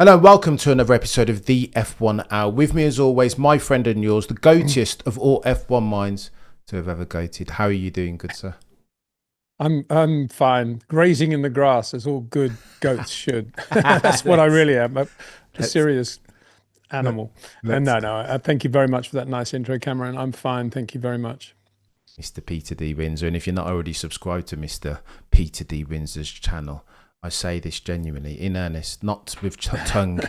Hello, welcome to another episode of the F1 Hour. With me, as always, my friend and yours, the goatiest of all F1 minds to have ever goated. How are you doing, good sir? I'm fine. Grazing in the grass, as all good goats should. That's what I really am, a let's, serious let, animal. And let's, no, thank you very much for that nice intro, Cameron. I'm fine. Thank you very much. Mr. Peter D. Windsor. And if you're not already subscribed to Mr. Peter D. Windsor's channel, I say this genuinely, in earnest, not with tongue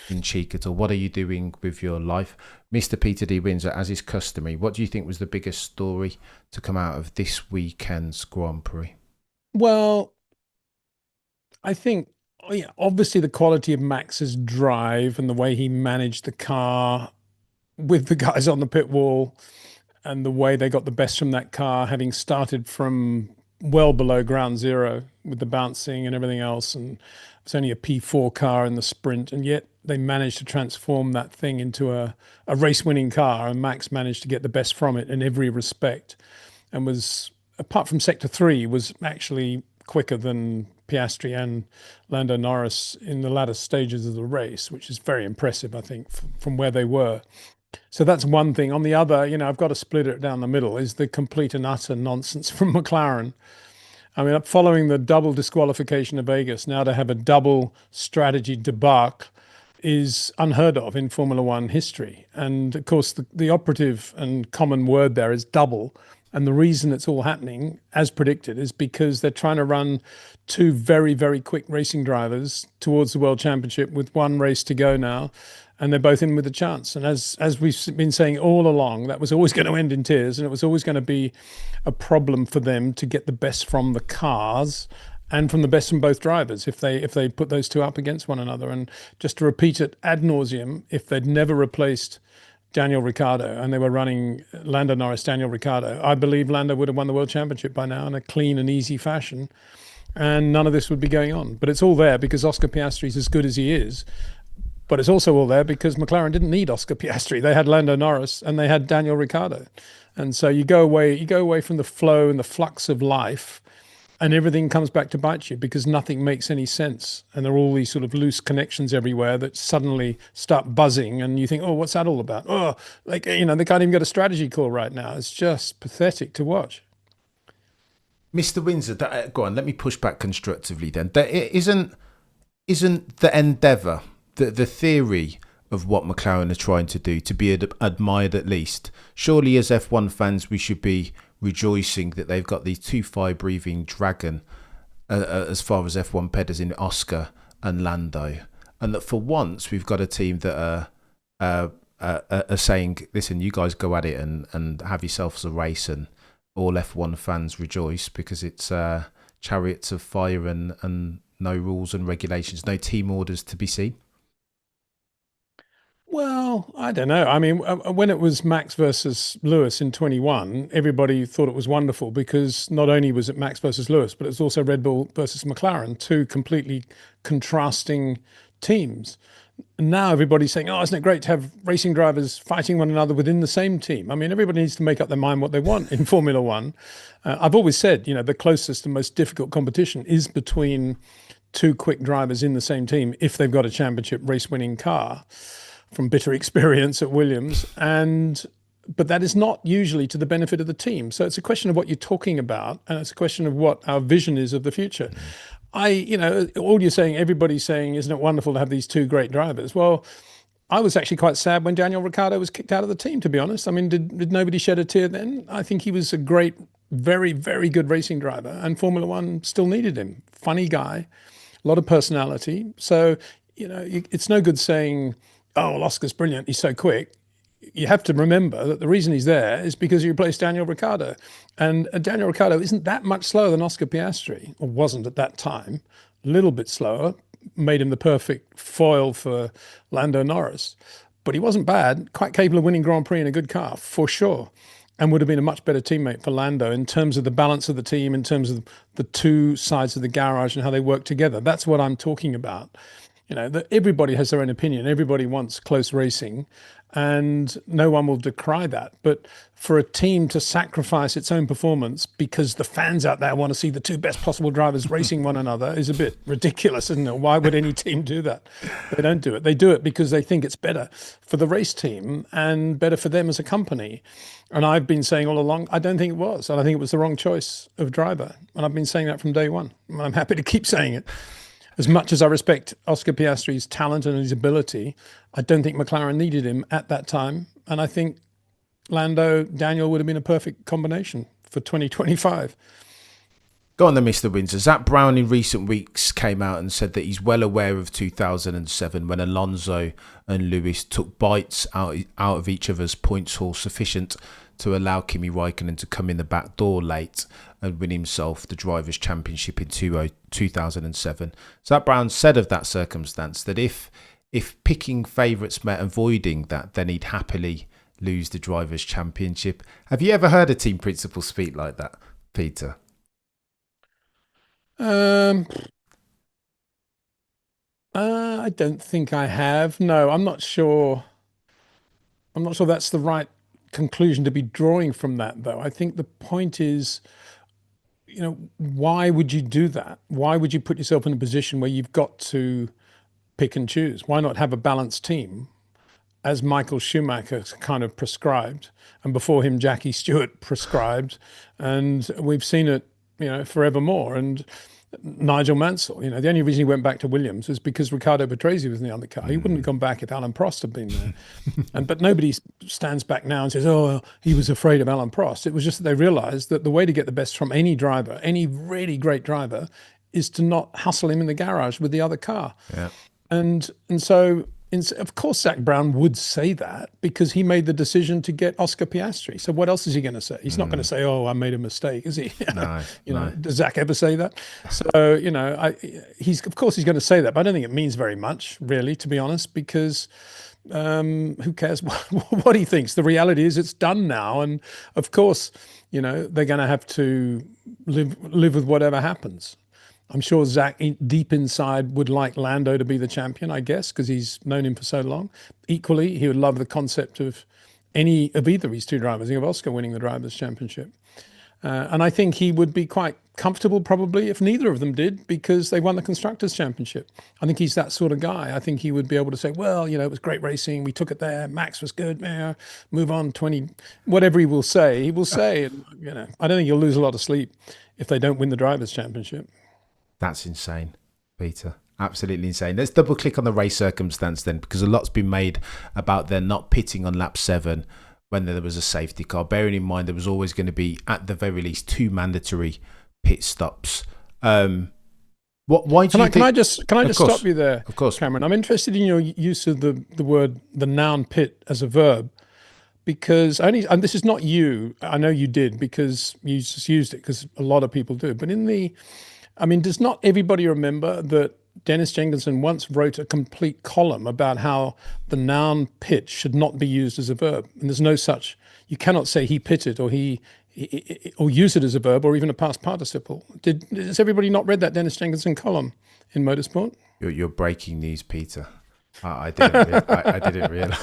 in cheek at all. What are you doing with your life? Mr. Peter D. Windsor, as is customary, what do you think was the biggest story to come out of this weekend's Grand Prix? Well, I think obviously the quality of Max's drive and the way he managed the car with the guys on the pit wall and the way they got the best from that car, having started from well below ground zero with the bouncing and everything else. And it's only a P4 car in the sprint. And yet they managed to transform that thing into a race winning car. And Max managed to get the best from it in every respect. And was, apart from sector 3, was actually quicker than Piastri and Lando Norris in the latter stages of the race, which is very impressive, I think, from where they were. So that's one thing. On the other, I've got to split it down the middle, is the complete and utter nonsense from McLaren. I mean, following the double disqualification of Vegas, now to have a double strategy debacle is unheard of in Formula One history. And of course, the operative and common word there is double. And the reason it's all happening, as predicted, is because they're trying to run two very, very quick racing drivers towards the World Championship with one race to go now. And they're both in with a chance. And as we've been saying all along, that was always going to end in tears, and it was always going to be a problem for them to get the best from the cars and from the best from both drivers if they put those two up against one another. And just to repeat it ad nauseum, if they'd never replaced Daniel Ricciardo and they were running Lando Norris, Daniel Ricciardo, I believe Lando would have won the World Championship by now in a clean and easy fashion. And none of this would be going on. But it's all there because Oscar Piastri is as good as he is. But it's also all there because McLaren didn't need Oscar Piastri. They had Lando Norris and they had Daniel Ricciardo. And so you go away from the flow and the flux of life, and everything comes back to bite you because nothing makes any sense. And there are all these sort of loose connections everywhere that suddenly start buzzing, and you think, oh, what's that all about? Oh, they can't even get a strategy call right now. It's just pathetic to watch. Mr. Windsor, go on, let me push back constructively then. There isn't the endeavour, the theory of what McLaren are trying to do to be admired at least. Surely as F1 fans we should be rejoicing that they've got these two fire-breathing dragon as far as F1 pedders in Oscar and Lando, and that for once we've got a team that are saying, listen, you guys go at it and have yourselves a race, and all F1 fans rejoice because it's chariots of fire and no rules and regulations, no team orders to be seen. Well, I don't know. I mean, when it was Max versus Lewis in 21, everybody thought it was wonderful because not only was it Max versus Lewis, but it was also Red Bull versus McLaren, two completely contrasting teams. Now everybody's saying, oh, isn't it great to have racing drivers fighting one another within the same team? I mean, everybody needs to make up their mind what they want in Formula One. I've always said, the closest and most difficult competition is between two quick drivers in the same team if they've got a championship race-winning car, from bitter experience at Williams. But that is not usually to the benefit of the team. So it's a question of what you're talking about, and it's a question of what our vision is of the future. All you're saying, everybody's saying, isn't it wonderful to have these two great drivers? Well, I was actually quite sad when Daniel Ricciardo was kicked out of the team, to be honest. I mean, did nobody shed a tear then? I think he was a great, very, very good racing driver, and Formula One still needed him. Funny guy, a lot of personality. So, it's no good saying, oh, well, Oscar's brilliant, he's so quick. You have to remember that the reason he's there is because he replaced Daniel Ricciardo. And Daniel Ricciardo isn't that much slower than Oscar Piastri, or wasn't at that time. A little bit slower, made him the perfect foil for Lando Norris. But he wasn't bad, quite capable of winning Grand Prix in a good car, for sure. And would have been a much better teammate for Lando in terms of the balance of the team, in terms of the two sides of the garage and how they work together. That's what I'm talking about. that everybody has their own opinion. Everybody wants close racing, and no one will decry that. But for a team to sacrifice its own performance because the fans out there want to see the two best possible drivers racing one another is a bit ridiculous, isn't it? Why would any team do that? They don't do it. They do it because they think it's better for the race team and better for them as a company. And I've been saying all along, I don't think it was. And I think it was the wrong choice of driver. And I've been saying that from day one. And I'm happy to keep saying it. As much as I respect Oscar Piastri's talent and his ability, I don't think McLaren needed him at that time. And I think Lando, Daniel would have been a perfect combination for 2025. Go on then, Mr. Windsor. Zach Brown in recent weeks came out and said that he's well aware of 2007 when Alonso and Lewis took bites out of each other's points haul sufficient to allow Kimi Raikkonen to come in the back door late and win himself the Drivers' Championship in 2007. Zach Brown said of that circumstance that if picking favourites meant avoiding that, then he'd happily lose the Drivers' Championship. Have you ever heard a team principal speak like that, Peter? I don't think I have. No, I'm not sure. I'm not sure that's the right conclusion to be drawing from that, though. I think the point is, why would you do that? Why would you put yourself in a position where you've got to pick and choose? Why not have a balanced team, as Michael Schumacher kind of prescribed, and before him, Jackie Stewart prescribed, and we've seen it, forevermore. And Nigel Mansell, the only reason he went back to Williams was because Riccardo Patrese was in the undercar. He wouldn't have gone back if Alan Prost had been there. But nobody stands back now and says, oh, he was afraid of Alan Prost. It was just that they realized that the way to get the best from any driver, any really great driver, is to not hustle him in the garage with the other car. Yeah. And so, of course, Zach Brown would say that because he made the decision to get Oscar Piastri. So what else is he going to say? He's not going to say, oh, I made a mistake, is he? No. Does Zach ever say that? So, of course he's going to say that, but I don't think it means very much, really, to be honest, because who cares what he thinks? The reality is it's done now. And of course, they're going to have to live with whatever happens. I'm sure Zach, deep inside, would like Lando to be the champion, I guess, because he's known him for so long. Equally, he would love the concept of either of these two drivers, of Oscar winning the Drivers' Championship. And I think he would be quite comfortable, probably, if neither of them did, because they won the Constructors' Championship. I think he's that sort of guy. I think he would be able to say, well, it was great racing. We took it there. Max was good. Move on, 20. Whatever he will say, And, I don't think he'll lose a lot of sleep if they don't win the Drivers' Championship. That's insane, Peter. Absolutely insane. Let's double click on the race circumstance then, because a lot's been made about their not pitting on lap 7 when there was a safety car. Bearing in mind there was always going to be, at the very least, 2 mandatory pit stops. Can I just stop you there, of course, Cameron? I'm interested in your use of the noun pit as a verb, because and this is not you. I know you did because you just used it because a lot of people do. But does not everybody remember that Dennis Jenkinson once wrote a complete column about how the noun pit should not be used as a verb? And there's no such, you cannot say he pitted or or use it as a verb or even a past participle. Has everybody not read that Dennis Jenkinson column in Motorsport? You're breaking news, Peter. I didn't realize.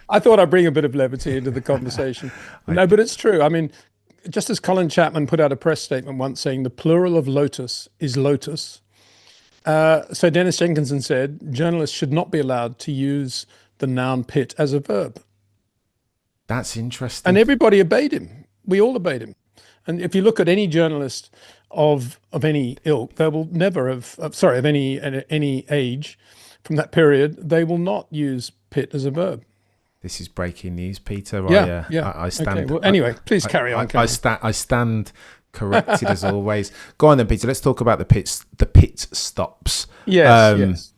I thought I'd bring a bit of levity into the conversation. No, but it's true. Just as Colin Chapman put out a press statement once saying the plural of lotus is lotus, so Dennis Jenkinson said journalists should not be allowed to use the noun pit as a verb. That's interesting. And everybody obeyed him. We all obeyed him. And if you look at any journalist of any ilk, they will never of any age from that period, they will not use pit as a verb. This is breaking news, Peter. Yeah. I stand. Okay. Well, anyway, please carry on. I stand corrected as always. Go on then, Peter. Let's talk about the pit stops. Yes.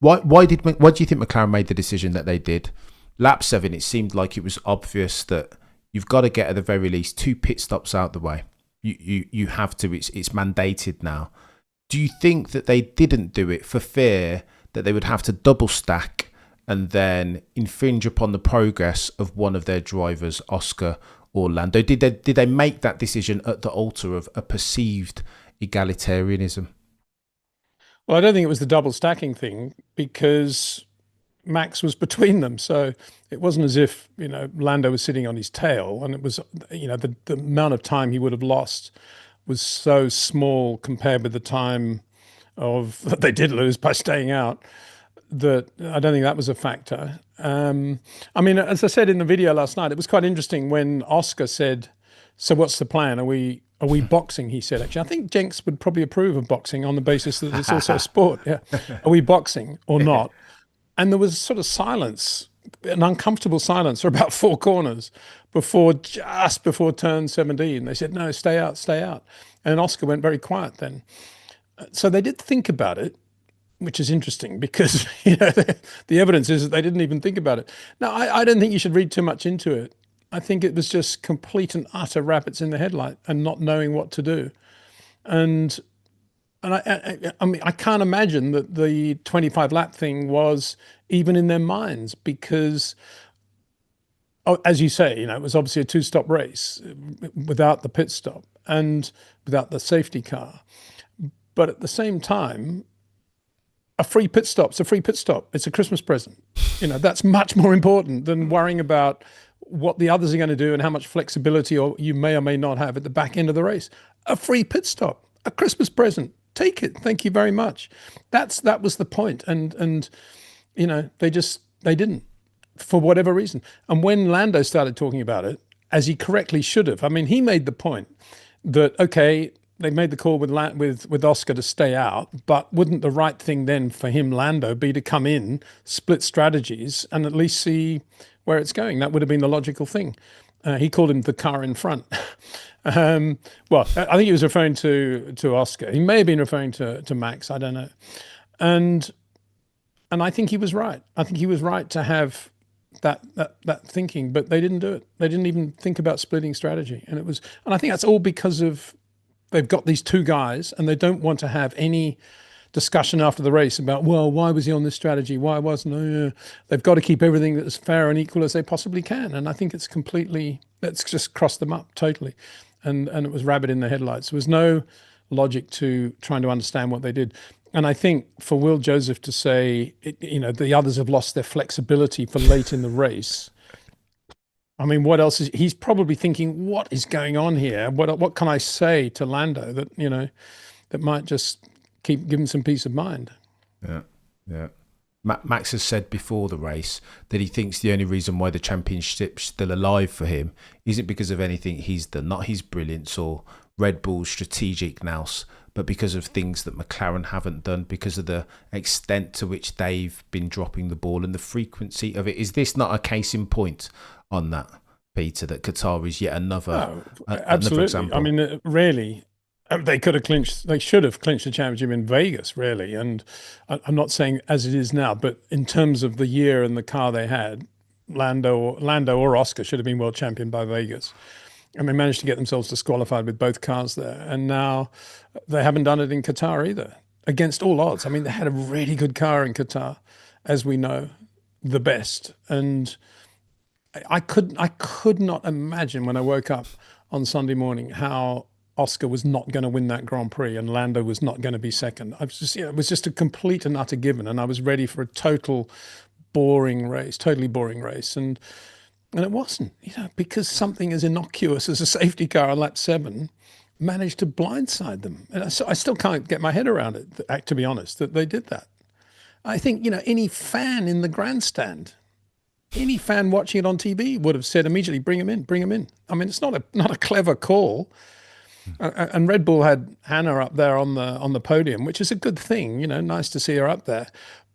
Why do you think McLaren made the decision that they did? Lap 7, it seemed like it was obvious that you've got to get at the very least 2 pit stops out the way. You have to. It's mandated now. Do you think that they didn't do it for fear that they would have to double stack and then infringe upon the progress of one of their drivers, Oscar or Lando? Did they make that decision at the altar of a perceived egalitarianism? Well, I don't think it was the double stacking thing because Max was between them. So it wasn't as if, Lando was sitting on his tail, and it was, the amount of time he would have lost was so small compared with the time of that they did lose by staying out, that I don't think that was a factor. I mean, as I said in the video last night, it was quite interesting when Oscar said, "So what's the plan? Are we boxing?" He said, actually, I think Jenks would probably approve of boxing on the basis that it's also a sport. Yeah. Are we boxing or not? And there was sort of silence, an uncomfortable silence for about four corners just before turn 17. They said, "No, stay out, stay out." And Oscar went very quiet then. So they did think about it, which is interesting because the evidence is that they didn't even think about it. Now, I don't think you should read too much into it. I think it was just complete and utter rabbits in the headlight and not knowing what to do. And I mean, I can't imagine that the 25 lap thing was even in their minds because, as you say, it was obviously a two-stop race without the pit stop and without the safety car. But at the same time, a free pit stop's a free pit stop. It's a Christmas present. That's much more important than worrying about what the others are going to do and how much flexibility or you may or may not have at the back end of the race. A free pit stop, a Christmas present. Take it. Thank you very much. That was the point. And they didn't, for whatever reason. And when Lando started talking about it, as he correctly should have, I mean, he made the point that, okay, they made the call with Oscar to stay out, but wouldn't the right thing then for him, Lando, be to come in, split strategies, and at least see where it's going? That would have been the logical thing. He called him the car in front. Well, I think he was referring to Oscar. He may have been referring to Max. I don't know. And I think he was right. I think he was right to have that thinking, but they didn't do it. They didn't even think about splitting strategy, and I think that's all because of. They've got these two guys and they don't want to have any discussion after the race about, well, why was he on this strategy? Why wasn't? They've got to keep everything as fair and equal as they possibly can. And I think let's just cross them up totally. And it was rabbit in the headlights. There was no logic to trying to understand what they did. And I think for Will Joseph to say, the others have lost their flexibility for late in the race. I mean, what else he's probably thinking, what is going on here? What can I say to Lando that might just give him some peace of mind? Yeah. Max has said before the race that he thinks the only reason why the championship's still alive for him isn't because of anything he's done, not his brilliance or Red Bull's strategic nous, but because of things that McLaren haven't done, because of the extent to which they've been dropping the ball and the frequency of it. Is this not a case in point on that, Peter, that Qatar is yet another example? I mean, really, they should have clinched the championship in Vegas, really. And I'm not saying as it is now, but in terms of the year and the car they had, Lando or Oscar should have been world champion by Vegas. And they managed to get themselves disqualified with both cars there. And now they haven't done it in Qatar either, against all odds. I mean, they had a really good car in Qatar, as we know, the best. And I could not imagine when I woke up on Sunday morning how Oscar was not going to win that Grand Prix and Lando was not going to be second. It was just a complete and utter given. And I was ready for a totally boring race. And it wasn't, because something as innocuous as a safety car on lap 7 managed to blindside them. And I still can't get my head around it, to be honest, that they did that. I think, any fan in the grandstand, any fan watching it on TV would have said immediately, bring him in. I mean, it's not a clever call. And Red Bull had Hannah up there on the podium, which is a good thing, nice to see her up there.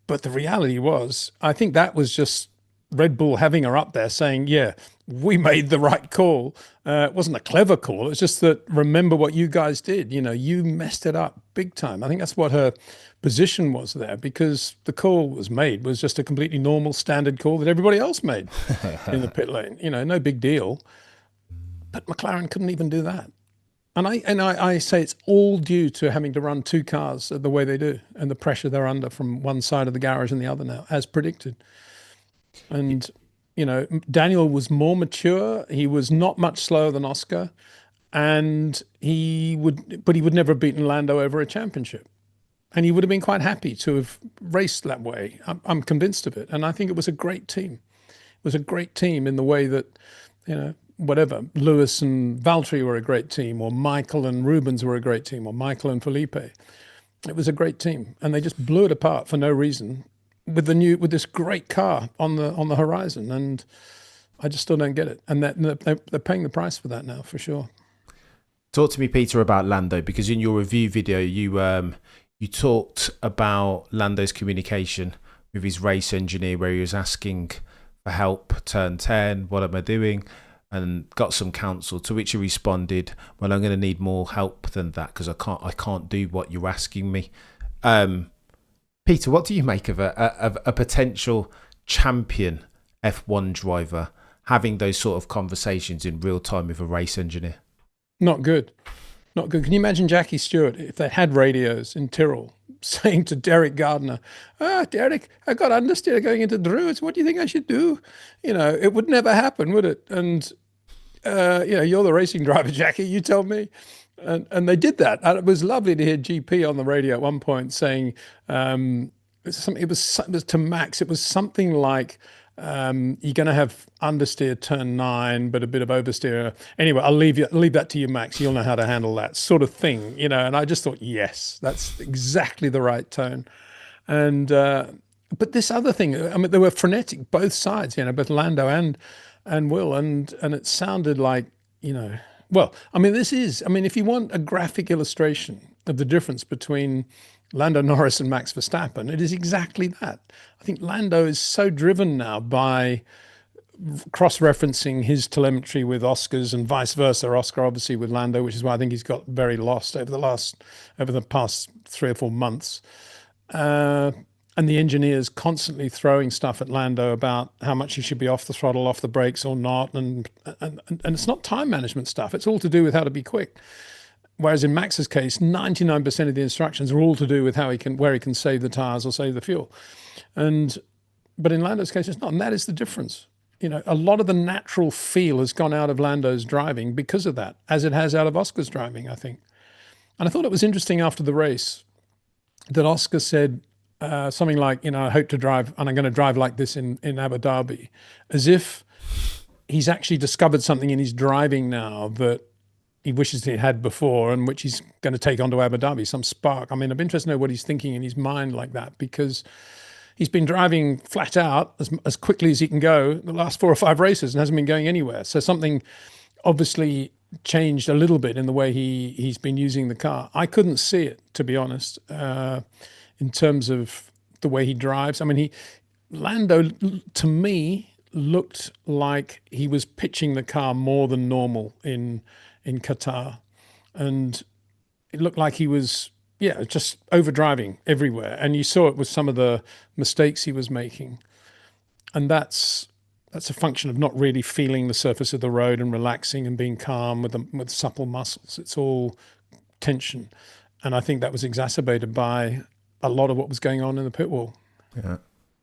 But the reality was, I think that was just Red Bull having her up there saying, yeah, we made the right call. It wasn't a clever call. It was just that, remember what you guys did. You messed it up big time. I think that's what her position was there, because the call was just a completely normal standard call that everybody else made in the pit lane. No big deal. But McLaren couldn't even do that. And I say it's all due to having to run two cars the way they do and the pressure they're under from one side of the garage and the other now, as predicted. And, Daniel was more mature. He was not much slower than Oscar, and he would never have beaten Lando over a championship. And he would have been quite happy to have raced that way. I'm convinced of it. And I think it was a great team. It was a great team in the way that, whatever, Lewis and Valtteri were a great team, or Michael and Rubens were a great team, or Michael and Felipe. It was a great team. And they just blew it apart for no reason with this great car on the horizon. And I just still don't get it. And they're paying the price for that now, for sure. Talk to me, Peter, about Lando, because in your review video, you talked about Lando's communication with his race engineer, where he was asking for help, turn 10, what am I doing? And got some counsel, to which he responded, well, I'm going to need more help than that, because I can't do what you're asking me. Peter, what do you make of a potential champion F1 driver having those sort of conversations in real time with a race engineer? Not good. Not good. Can you imagine Jackie Stewart, if they had radios in Tyrrell, saying to Derek Gardner, Derek, I got understeer going into Druids. What do you think I should do? It would never happen, would it? And, you're the racing driver, Jackie, you tell me. And they did that. And it was lovely to hear GP on the radio at one point saying, it was to Max, it was something like, you're going to have understeer turn 9, but a bit of oversteer. Anyway, I'll leave that to you, Max. You'll know how to handle that sort of thing, And I just thought, yes, that's exactly the right tone. And but this other thing, I mean, they were frenetic, both sides, both Lando and Will, and it sounded like, well, I mean, if you want a graphic illustration of the difference between Lando Norris and Max Verstappen, it is exactly that. I think Lando is so driven now by cross-referencing his telemetry with Oscar's and vice versa. Oscar obviously with Lando, which is why I think he's got very lost over the past 3 or 4 months. And the engineers constantly throwing stuff at Lando about how much he should be off the throttle, off the brakes or not. And it's not time management stuff. It's all to do with how to be quick. Whereas in Max's case, 99% of the instructions are all to do with where he can save the tires or save the fuel. But in Lando's case, it's not. And that is the difference. A lot of the natural feel has gone out of Lando's driving because of that, as it has out of Oscar's driving, I think. And I thought it was interesting after the race that Oscar said something like, I hope to drive, and I'm going to drive like this in Abu Dhabi, as if he's actually discovered something in his driving now that he wishes he had before, and which he's going to take on to Abu Dhabi, some spark. I mean, I'm interested to know what he's thinking in his mind like that, because he's been driving flat out as quickly as he can go the last 4 or 5 races and hasn't been going anywhere. So something obviously changed a little bit in the way he's been using the car. I couldn't see it, to be honest, in terms of the way he drives. I mean, Lando, to me, looked like he was pitching the car more than normal in Qatar, and it looked like he was just overdriving everywhere, and you saw it with some of the mistakes he was making. And that's a function of not really feeling the surface of the road and relaxing and being calm with supple muscles. It's all tension, and I think that was exacerbated by a lot of what was going on in the pit wall.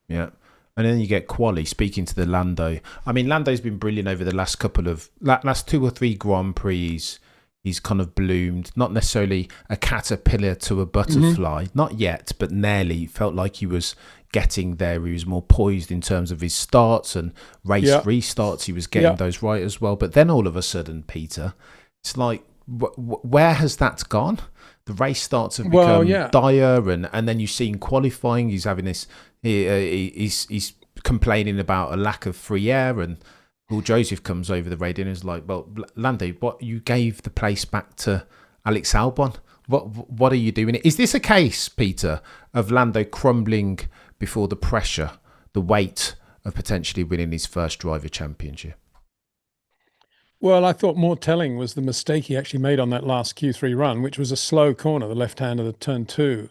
Yeah. And then you get Quali speaking to the Lando. I mean, Lando's been brilliant over the last 2 or 3 Grand Prix. He's kind of bloomed. Not necessarily a caterpillar to a butterfly. Mm-hmm. Not yet, but nearly. Felt like he was getting there. He was more poised in terms of his starts and race restarts. He was getting those right as well. But then all of a sudden, Peter, it's like, where has that gone? The race starts have become dire, and then you see in qualifying, he's having this. He's complaining about a lack of free air, and Paul Joseph comes over the radio and is like, "Well, Lando, what, you gave the place back to Alex Albon? What are you doing? Is this a case, Peter, of Lando crumbling before the pressure, the weight of potentially winning his first driver championship?" Well, I thought more telling was the mistake he actually made on that last Q3 run, which was a slow corner, the left hand of the turn 2.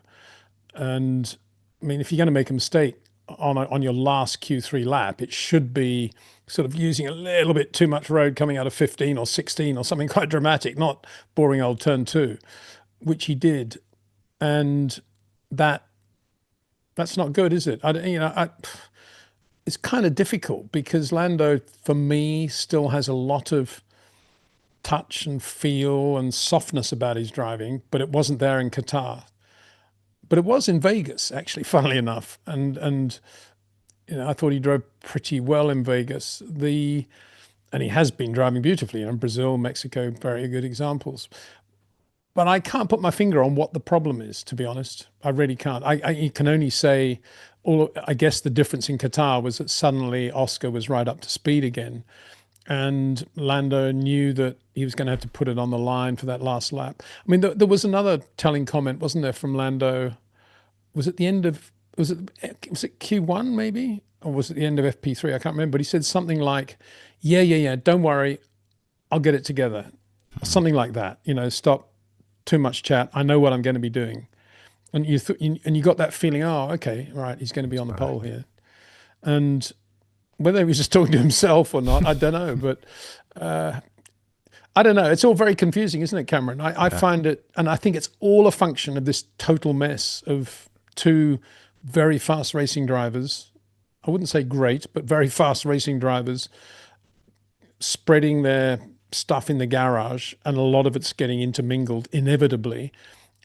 And I mean, if you're going to make a mistake on your last Q3 lap, it should be sort of using a little bit too much road coming out of 15 or 16 or something quite dramatic, not boring old turn 2, which he did. And that's not good, is it? It's kind of difficult because Lando, for me, still has a lot of touch and feel and softness about his driving, but it wasn't there in Qatar. but it was in Vegas, actually, funnily enough. And I thought he drove pretty well in Vegas. And he has been driving beautifully. Brazil, Mexico, very good examples. But I can't put my finger on what the problem is, to be honest. I really can't. I can only say, I guess the difference in Qatar was that suddenly Oscar was right up to speed again. And Lando knew that he was going to have to put it on the line for that last lap. I mean, there was another telling comment, wasn't there, from Lando? Was it the end of, was it Q1 maybe? Or was it the end of FP3? I can't remember. But he said something like, yeah, don't worry, I'll get it together. Something like that, stop too much chat. I know what I'm going to be doing. And you got that feeling, oh, okay, right, he's going to be on the pole here. And whether he was just talking to himself or not, I don't know. But I don't know. It's all very confusing, isn't it, Cameron? I find it, and I think it's all a function of this total mess of two very fast racing drivers. I wouldn't say great, but very fast racing drivers spreading their stuff in the garage, and a lot of it's getting intermingled inevitably,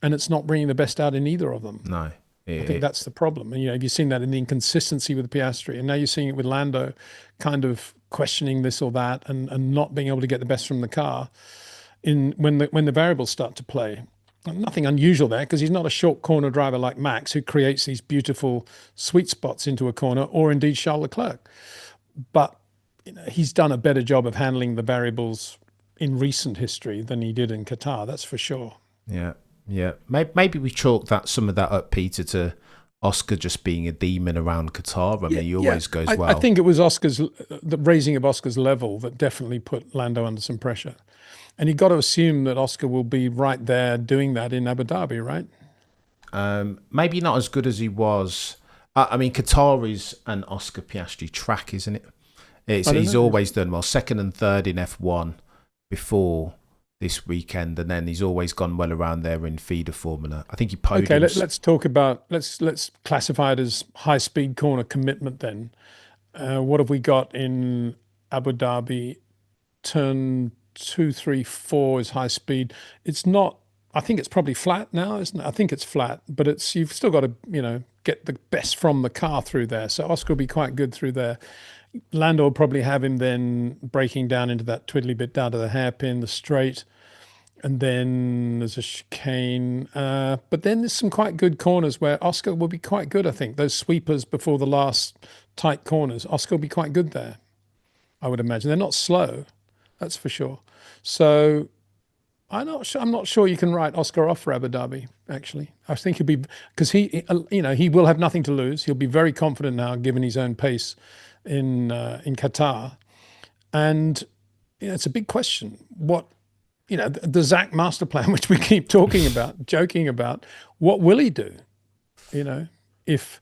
and it's not bringing the best out in either of them. No. I think that's the problem. And, you've seen that in the inconsistency with Piastri, and now you're seeing it with Lando kind of questioning this or that and not being able to get the best from the car when the variables start to play. Nothing unusual there, because he's not a short corner driver like Max, who creates these beautiful sweet spots into a corner, or indeed Charles Leclerc. But he's done a better job of handling the variables in recent history than he did in Qatar, that's for sure. Yeah. Maybe we chalk some of that up, Peter, to Oscar just being a demon around Qatar. I mean, he always goes well. I think it was the raising of Oscar's level that definitely put Lando under some pressure. And you got to assume that Oscar will be right there doing that in Abu Dhabi, right? Maybe not as good as he was. I mean, Qatar is an Oscar Piastri track, isn't it? He's always done well. Second and third in F1 before this weekend, and then he's always gone well around there in feeder formula. I think he podiums. Okay, let's talk about, let's classify it as high-speed corner commitment then. What have we got in Abu Dhabi? Turn 2, 3, 4 is high speed. It's not, I think it's probably flat now, isn't it? I think it's flat, but you've still got to, get the best from the car through there. So Oscar will be quite good through there. Lando will probably have him then breaking down into that twiddly bit down to the hairpin, the straight, and then there's a chicane. But then there's some quite good corners where Oscar will be quite good, I think. Those sweepers before the last tight corners, Oscar will be quite good there, I would imagine. They're not slow, that's for sure. So I'm not sure you can write Oscar off for Abu Dhabi, actually. I think he'll be, because he will have nothing to lose. He'll be very confident now, given his own pace in Qatar. And it's a big question. What, the Zach master plan, which we keep talking about, joking about, what will he do? If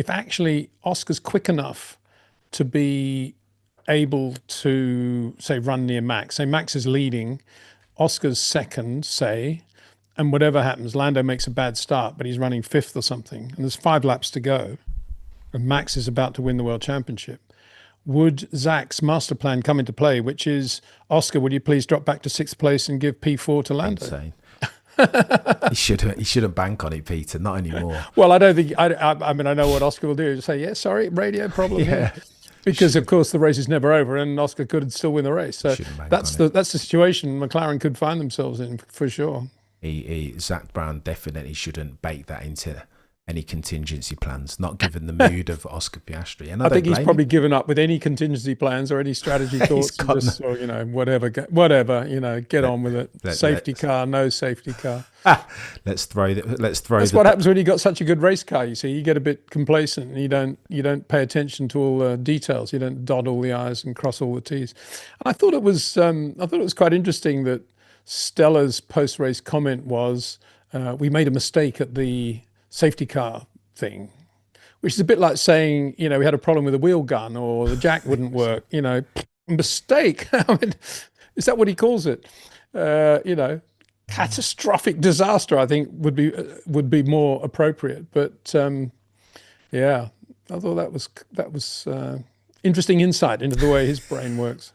actually Oscar's quick enough to be able to, say, run near Max. Say Max is leading, Oscar's second, say, and whatever happens, Lando makes a bad start, but he's running fifth or something, and there's 5 laps to go, and Max is about to win the World Championship. Would Zach's master plan come into play, which is, Oscar, would you please drop back to 6th place and give P4 to Lando? Insane. He shouldn't bank on it, Peter. Not anymore. Well, I don't think. I mean, I know what Oscar will do. He'll say, "Yeah, sorry, radio problem." Yeah. Because of course the race is never over, and Oscar could still win the race. So that's the situation McLaren could find themselves in for sure. Zach Brown definitely shouldn't bake that into any contingency plans, not given the mood of Oscar Piastri. And I think he's probably given up with any contingency plans or any strategy thoughts, or whatever, get on with it. Safety car, no safety car. Let's throw. That's what happens when you got such a good race car. You see, you get a bit complacent and you don't pay attention to all the details. You don't dot all the I's and cross all the T's. And I thought it was quite interesting that Stella's post-race comment was, "We made a mistake at the safety car thing," which is a bit like saying, we had a problem with the wheel gun or the jack wouldn't work. Mistake. I mean, is that what he calls it? Catastrophic disaster, I think would be more appropriate. But I thought that was interesting insight into the way his brain works.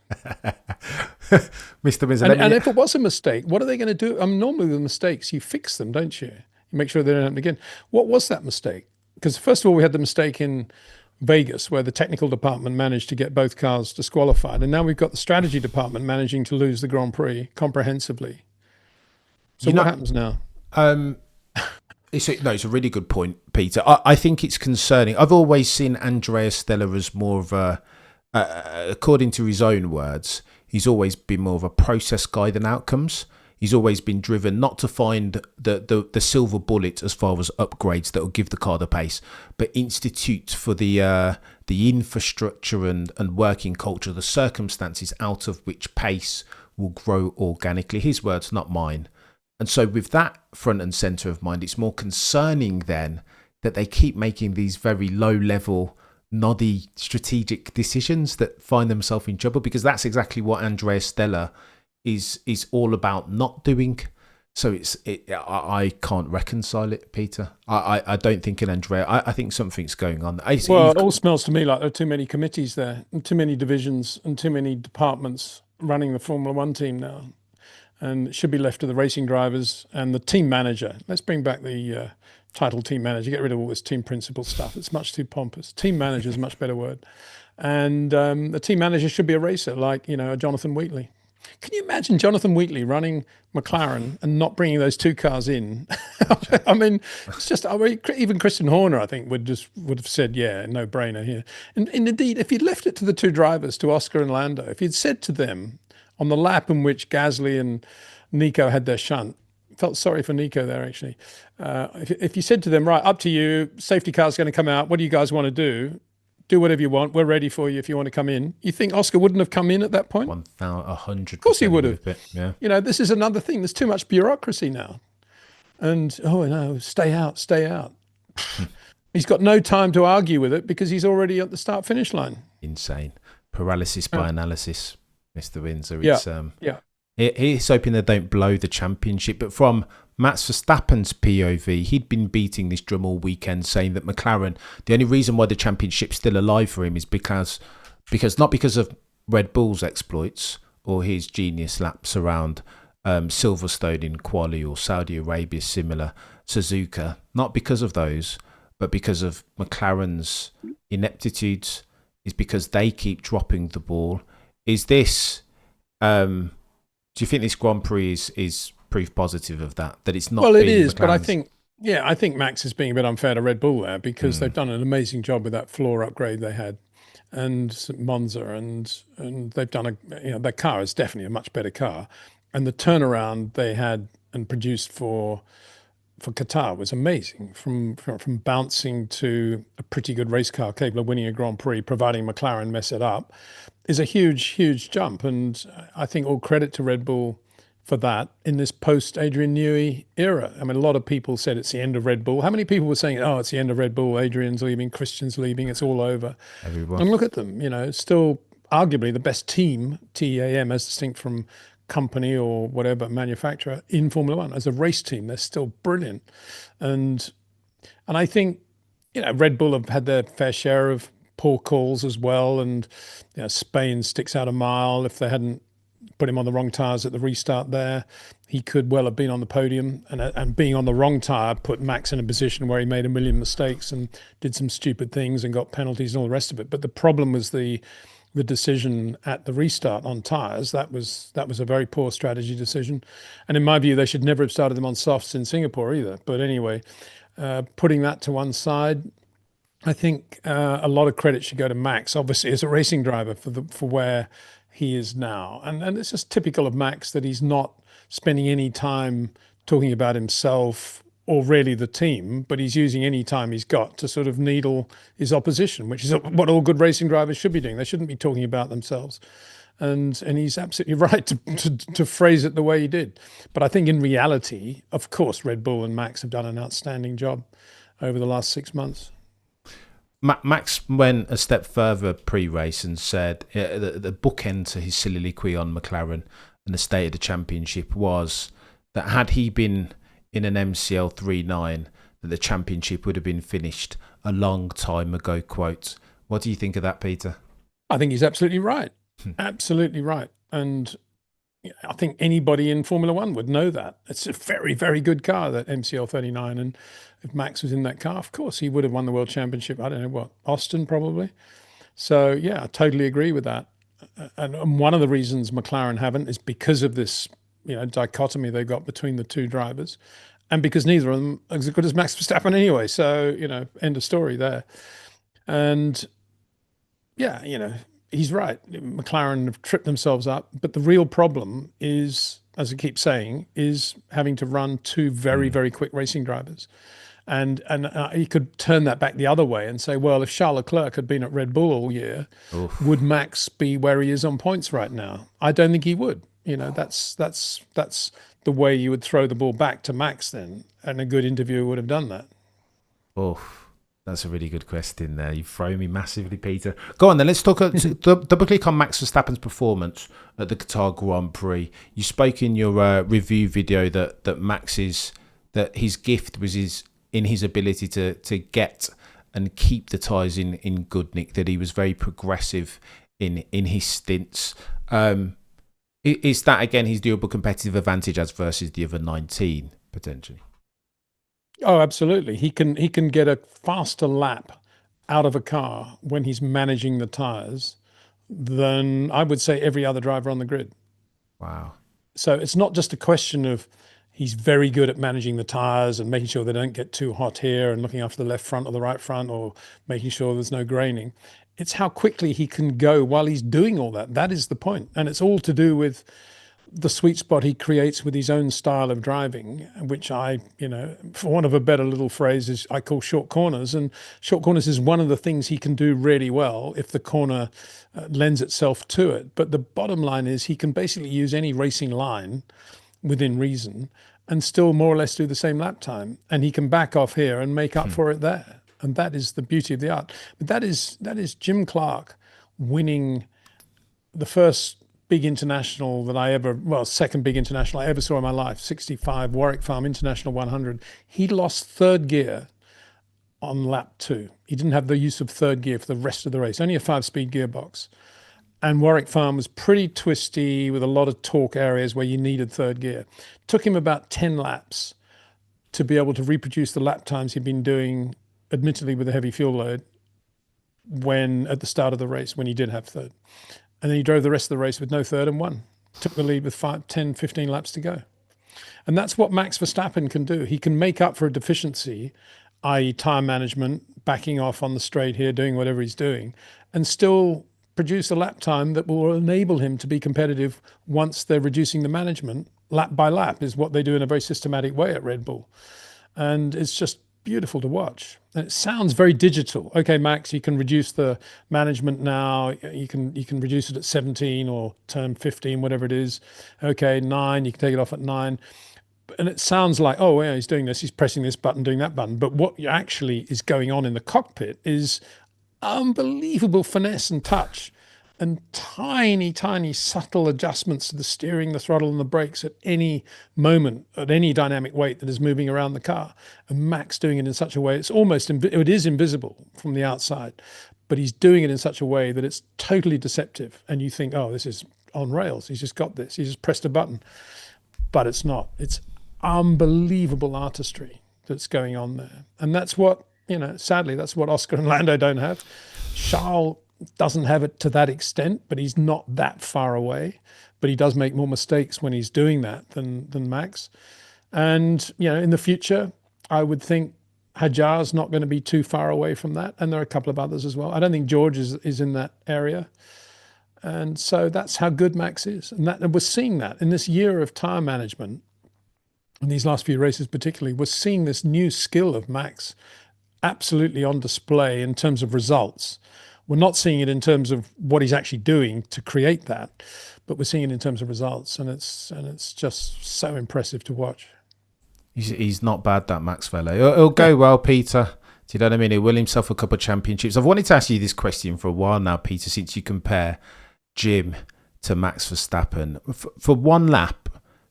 Mr. Windsor, and if it was a mistake, what are they going to do? Normally with mistakes, you fix them, don't you? You make sure they don't happen again. What was that mistake? Because first of all, we had the mistake in Vegas where the technical department managed to get both cars disqualified, and now we've got the strategy department managing to lose the Grand Prix comprehensively. So what happens now? It's a really good point, Peter. I think it's concerning. I've always seen Andrea Stella as more of a, according to his own words, he's always been more of a process guy than outcomes. He's always been driven not to find the silver bullet as far as upgrades that will give the car the pace, but institute for the infrastructure and working culture, the circumstances out of which pace will grow organically. His words, not mine. And so with that front and centre of mind, it's more concerning then that they keep making these very low-level, noddy strategic decisions that find themselves in trouble, because that's exactly what Andrea Stella is all about not doing. So I can't reconcile it, Peter. I don't think in Andrea. I think something's going on. It all smells to me like there are too many committees there, and too many divisions, and too many departments running the Formula One team now. And it should be left to the racing drivers and the team manager. Let's bring back the title team manager. Get rid of all this team principal stuff. It's much too pompous. Team manager is a much better word. And the team manager should be a racer, like a Jonathan Wheatley. Can you imagine Jonathan Wheatley running McLaren and not bringing those two cars in? I mean, it's just, even Christian Horner, I think, would have said, yeah, no brainer here. And indeed, if you'd left it to the two drivers, to Oscar and Lando, if you'd said to them on the lap in which Gasly and Nico had their shunt, felt sorry for Nico there, actually. If you said to them, right, up to you, safety car's going to come out, what do you guys want to do? Do whatever you want. We're ready for you if you want to come in. You think Oscar wouldn't have come in at that point? 100%. Of course he would have. Yeah. This is another thing. There's too much bureaucracy now. And, stay out. He's got no time to argue with it because he's already at the start-finish line. Insane. Paralysis by analysis, Mr. Windsor. It's, He's hoping they don't blow the championship. But from Max Verstappen's POV, he'd been beating this drum all weekend, saying that McLaren, the only reason why the championship's still alive for him is because not because of Red Bull's exploits or his genius laps around Silverstone in quali or Saudi Arabia similar, Suzuka, not because of those, but because of McLaren's ineptitudes, is because they keep dropping the ball. Is this... do you think this Grand Prix is proof positive of that it's not? Well, it is, but I think Max is being a bit unfair to Red Bull there because they've done an amazing job with that floor upgrade they had, and Monza, and they've done their car is definitely a much better car, and the turnaround they had and produced for Qatar was amazing, from bouncing to a pretty good race car capable of winning a Grand Prix, providing McLaren mess it up, is a huge jump. And I think all credit to Red Bull for that in this post-Adrian Newey era. I mean, a lot of people said it's the end of Red Bull. How many people were saying, it's the end of Red Bull, Adrian's leaving, Christian's leaving, it's all over. Everyone. And look at them, still arguably the best team, TEAM, as distinct from company or whatever manufacturer in Formula One. As a race team, they're still brilliant. And I think, Red Bull have had their fair share of poor calls as well. And, Spain sticks out a mile. If they hadn't put him on the wrong tyres at the restart there, he could well have been on the podium. And being on the wrong tyre put Max in a position where he made a million mistakes and did some stupid things and got penalties and all the rest of it. But the problem was the decision at the restart on tyres. That was a very poor strategy decision. And in my view, they should never have started them on softs in Singapore either. But anyway, putting that to one side, I think a lot of credit should go to Max, obviously, as a racing driver for where he is now. And it's just typical of Max that he's not spending any time talking about himself or really the team, but he's using any time he's got to sort of needle his opposition, which is what all good racing drivers should be doing. They shouldn't be talking about themselves. And he's absolutely right to phrase it the way he did. But I think in reality, of course, Red Bull and Max have done an outstanding job over the last 6 months. Max went a step further pre-race and said the bookend to his soliloquy on McLaren and the state of the championship was that had he been in an MCL 3.9, that the championship would have been finished a long time ago, quote. What do you think of that, Peter? I think he's absolutely right. Absolutely right. And I think anybody in Formula One would know that. It's a very, very good car, that MCL 39. And if Max was in that car, of course, he would have won the world championship. I don't know what, Austin probably. So, yeah, I totally agree with that. And one of the reasons McLaren haven't is because of this, dichotomy they got between the two drivers, and because neither of them are as good as Max Verstappen anyway. So, end of story there. And yeah, he's right. McLaren have tripped themselves up, but the real problem is, as I keep saying, is having to run two very, very quick racing drivers. And you could turn that back the other way and say, well, if Charles Leclerc had been at Red Bull all year, Oof. would Max be where he is on points right now? I don't think he would. That's the way you would throw the ball back to Max then, and a good interviewer would have done that. Oof. That's a really good question there. You've thrown me massively, Peter. Go on then, let's talk double click on Max Verstappen's performance at the Qatar Grand Prix. You spoke in your review video that his gift was his ability to get and keep the tyres in good nick, that he was very progressive in his stints. Is that again his durable competitive advantage as versus the other 19 potentially? Oh, absolutely. He can get a faster lap out of a car when he's managing the tires than I would say every other driver on the grid. Wow. So it's not just a question of he's very good at managing the tires and making sure they don't get too hot here and looking after the left front or the right front or making sure there's no graining. It's how quickly he can go while he's doing all that. That is the point. And it's all to do with the sweet spot he creates with his own style of driving, which I, for want of a better little phrase, is I call short corners. And short corners is one of the things he can do really well if the corner lends itself to it. But the bottom line is he can basically use any racing line within reason and still more or less do the same lap time. And he can back off here and make up for it there. And that is the beauty of the art. But that is Jim Clark winning the first big international second big international I ever saw in my life, 65 Warwick Farm International 100. He lost third gear on lap 2. He didn't have the use of third gear for the rest of the race, only a 5-speed gearbox. And Warwick Farm was pretty twisty with a lot of torque areas where you needed third gear. Took him about 10 laps to be able to reproduce the lap times he'd been doing, admittedly with a heavy fuel load, when at the start of the race, when he did have third. And then he drove the rest of the race with no third and won. Took the lead with 5, 10, 15 laps to go. And that's what Max Verstappen can do. He can make up for a deficiency, i.e. tyre management, backing off on the straight here, doing whatever he's doing, and still produce a lap time that will enable him to be competitive once they're reducing the management. Lap by lap is what they do in a very systematic way at Red Bull. And it's just beautiful to watch. And it sounds very digital. Okay, Max, you can reduce the management now. You can reduce it at 17 or turn 15, whatever it is. Okay, 9, you can take it off at 9. And it sounds like, oh, yeah, he's doing this, he's pressing this button, doing that button. But what actually is going on in the cockpit is unbelievable finesse and touch and tiny, tiny subtle adjustments to the steering, the throttle and the brakes at any moment, at any dynamic weight that is moving around the car. And Max doing it in such a way, it is invisible from the outside, but he's doing it in such a way that it's totally deceptive. And you think, oh, this is on rails. He's just got this. He's just pressed a button. But it's not. It's unbelievable artistry that's going on there. And that's what, sadly, that's what Oscar and Lando don't have. Charles doesn't have it to that extent, but he's not that far away. But he does make more mistakes when he's doing that than Max. And, in the future, I would think Hadjar's not going to be too far away from that. And there are a couple of others as well. I don't think George is in that area. And so that's how good Max is. And we're seeing that in this year of tyre management, in these last few races particularly, we're seeing this new skill of Max absolutely on display in terms of results. We're not seeing it in terms of what he's actually doing to create that, but we're seeing it in terms of results, and it's just so impressive to watch. He's not bad, that Max fella. It'll go well, Peter. Do you know what I mean? He'll win himself a couple of championships. I've wanted to ask you this question for a while now, Peter, since you compare Jim to Max Verstappen. For one lap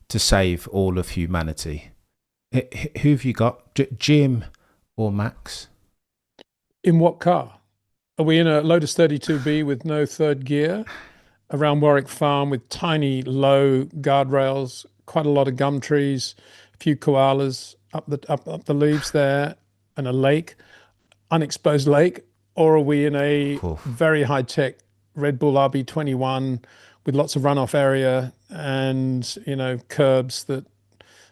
to save all of humanity, who have you got, Jim or Max? In what car? Are we in a Lotus 32B with no third gear around Warwick Farm with tiny low guardrails, quite a lot of gum trees, a few koalas up the leaves there, and a lake, unexposed lake? Or are we in a Oof. very high tech Red Bull RB21 with lots of runoff area and curbs that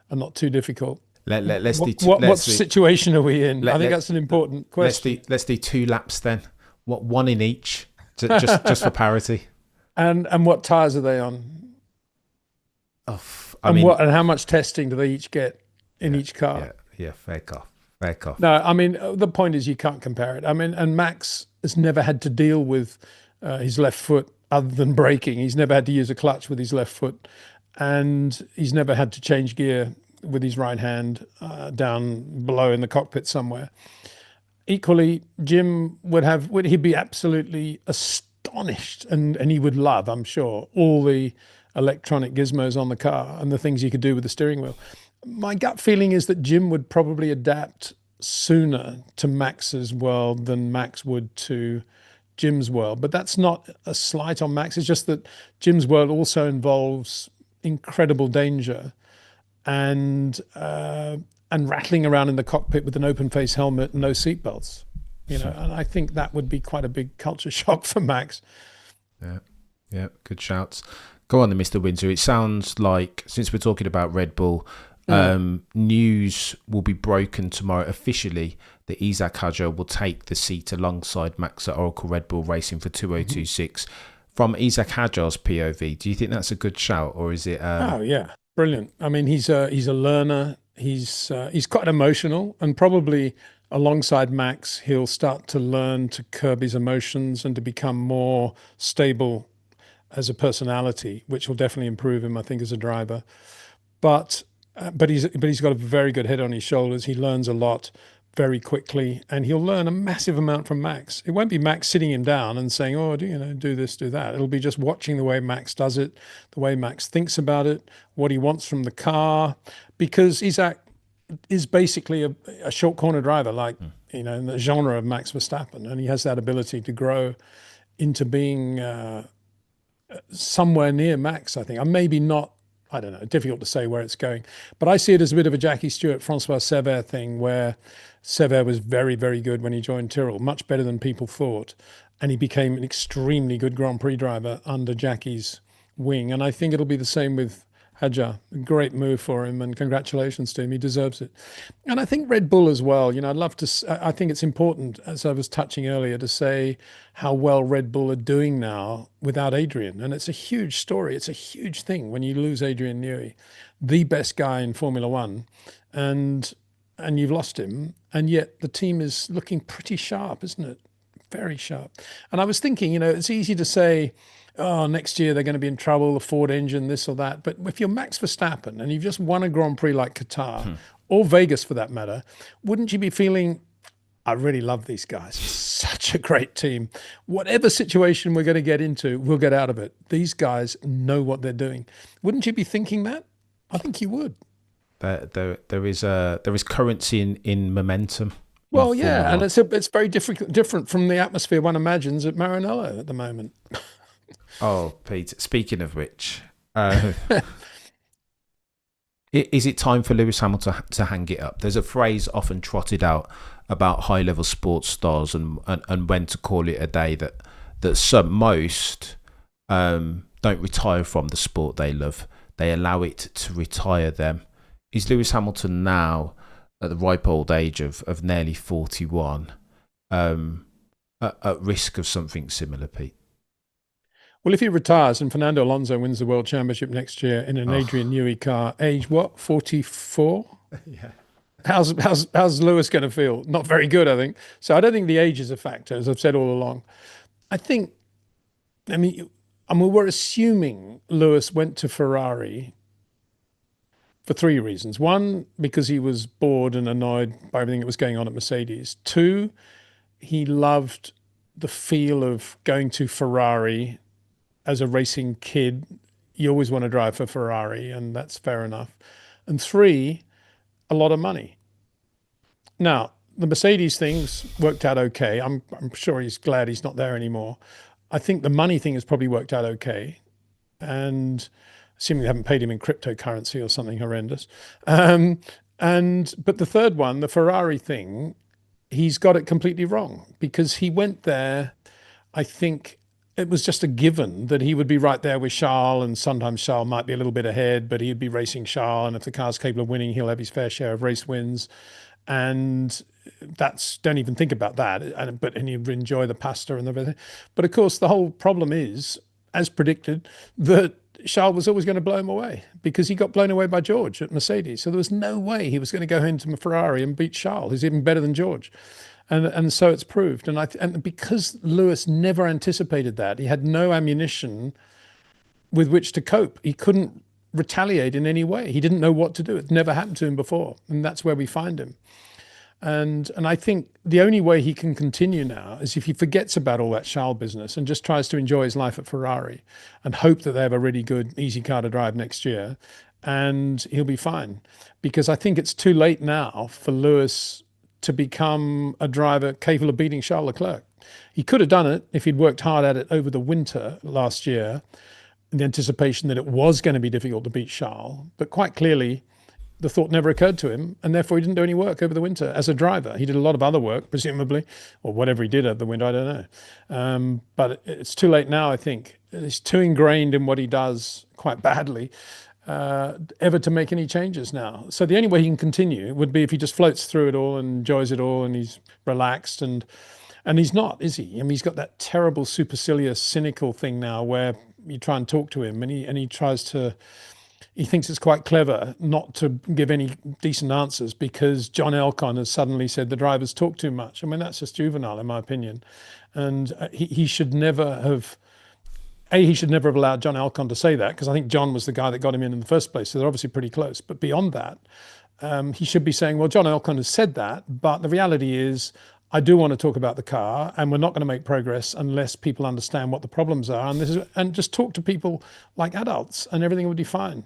are not too difficult? Let's do What situation are we in? I let, think let that's an important question. let's do 2 laps then. What, one in each, just for parity. And what tires are they on? Oh, I mean, And how much testing do they each get in yeah, each car? yeah. Fair cough, fair cough. No, I mean the point is you can't compare it. I mean, and Max has never had to deal with his left foot other than braking. He's never had to use a clutch with his left foot, and he's never had to change gear with his right hand down below in the cockpit somewhere. Equally, Jim would he be absolutely astonished, and he would love, I'm sure, all the electronic gizmos on the car and the things you could do with the steering wheel. My gut feeling is that Jim would probably adapt sooner to Max's world than Max would to Jim's world. But that's not a slight on Max. It's just that Jim's world also involves incredible danger and rattling around in the cockpit with an open face helmet and no seatbelts. And I think that would be quite a big culture shock for Max. Yeah, yeah, good shouts. Go on then, Mr. Windsor. It sounds like, since we're talking about Red Bull, news will be broken tomorrow officially that Isaac Hadjar will take the seat alongside Max at Oracle Red Bull Racing for 2026. From Isaac Hadjar's POV, do you think that's a good shout, or is it? Oh yeah, brilliant. I mean, he's a learner. He's quite emotional, and probably alongside Max, he'll start to learn to curb his emotions and to become more stable as a personality, which will definitely improve him, I think, as a driver. But he's got a very good head on his shoulders. He learns a lot very quickly, and he'll learn a massive amount from Max. It won't be Max sitting him down and saying, "Oh, do this, do that." It'll be just watching the way Max does it, the way Max thinks about it, what he wants from the car, because Isaac is basically a short corner driver, like in the genre of Max Verstappen, and he has that ability to grow into being somewhere near Max, I think. And maybe not, I don't know, difficult to say where it's going. But I see it as a bit of a Jackie Stewart, Francois Sever thing, where Sever was very, very good when he joined Tyrrell, much better than people thought. And he became an extremely good Grand Prix driver under Jackie's wing. And I think it'll be the same with Hadjar. A great move for him, and congratulations to him. He deserves it. And I think Red Bull as well. I'd love to, I think it's important, as I was touching earlier, to say how well Red Bull are doing now without Adrian. And it's a huge story. It's a huge thing when you lose Adrian Newey, the best guy in Formula One, and you've lost him. And yet the team is looking pretty sharp, isn't it? Very sharp. And I was thinking, it's easy to say, oh, next year they're going to be in trouble, the Ford engine, this or that. But if you're Max Verstappen and you've just won a Grand Prix like Qatar, or Vegas for that matter, wouldn't you be feeling, I really love these guys. Such a great team. Whatever situation we're going to get into, we'll get out of it. These guys know what they're doing. Wouldn't you be thinking that? I think you would. There is currency in momentum. Well, yeah, and it's very different from the atmosphere one imagines at Maranello at the moment. Oh, Pete, speaking of which, is it time for Lewis Hamilton to hang it up? There's a phrase often trotted out about high-level sports stars and when to call it a day, that most don't retire from the sport they love. They allow it to retire them. Is Lewis Hamilton now, at the ripe old age of nearly 41, at risk of something similar, Pete? Well, if he retires and Fernando Alonso wins the World Championship next year in an Adrian Newey car, age what, 44? Yeah. How's Lewis going to feel? Not very good, I think. So I don't think the age is a factor, as I've said all along. We're assuming Lewis went to Ferrari for three reasons. One, because he was bored and annoyed by everything that was going on at Mercedes. Two, he loved the feel of going to Ferrari as a racing kid. You always want to drive for Ferrari, and that's fair enough. And three, a lot of money. Now, the Mercedes things worked out okay. I'm sure he's glad he's not there anymore. I think the money thing has probably worked out okay. And assuming they haven't paid him in cryptocurrency or something horrendous. Um, but the third one, the Ferrari thing, he's got it completely wrong because he went there. I think it was just a given that he would be right there with Charles, and sometimes Charles might be a little bit ahead, but he'd be racing Charles. And if the car's capable of winning, he'll have his fair share of race wins. And that's don't even think about that. And you enjoy the pasta and everything. But of course, the whole problem is, as predicted, that Charles was always going to blow him away because he got blown away by George at Mercedes. So there was no way he was going to go into Ferrari and beat Charles, who's even better than George. And so it's proved. And because Lewis never anticipated that, he had no ammunition with which to cope. He couldn't retaliate in any way. He didn't know what to do. It never happened to him before, and that's where we find him. And I think the only way he can continue now is if he forgets about all that Charles business and just tries to enjoy his life at Ferrari and hope that they have a really good, easy car to drive next year, and he'll be fine. Because I think it's too late now for Lewis to become a driver capable of beating Charles Leclerc. He could have done it if he'd worked hard at it over the winter last year, in the anticipation that it was going to be difficult to beat Charles. But quite clearly, the thought never occurred to him, and therefore he didn't do any work over the winter as a driver. He did a lot of other work, presumably, or whatever he did over the winter, I don't know. But it's too late now, I think. He's too ingrained in what he does quite badly ever to make any changes now. So the only way he can continue would be if he just floats through it all and enjoys it all and he's relaxed. And he's not, is he? I mean, he's got that terrible, supercilious, cynical thing now where you try and talk to him and he tries to... He thinks it's quite clever not to give any decent answers because John Elkann has suddenly said the drivers talk too much. I mean, that's just juvenile, in my opinion. And he should never have... he should never have allowed John Elkann to say that because I think John was the guy that got him in the first place. So they're obviously pretty close. But beyond that, he should be saying, well, John Elkann has said that, but the reality is I do want to talk about the car and we're not going to make progress unless people understand what the problems are. And just talk to people like adults and everything would be fine.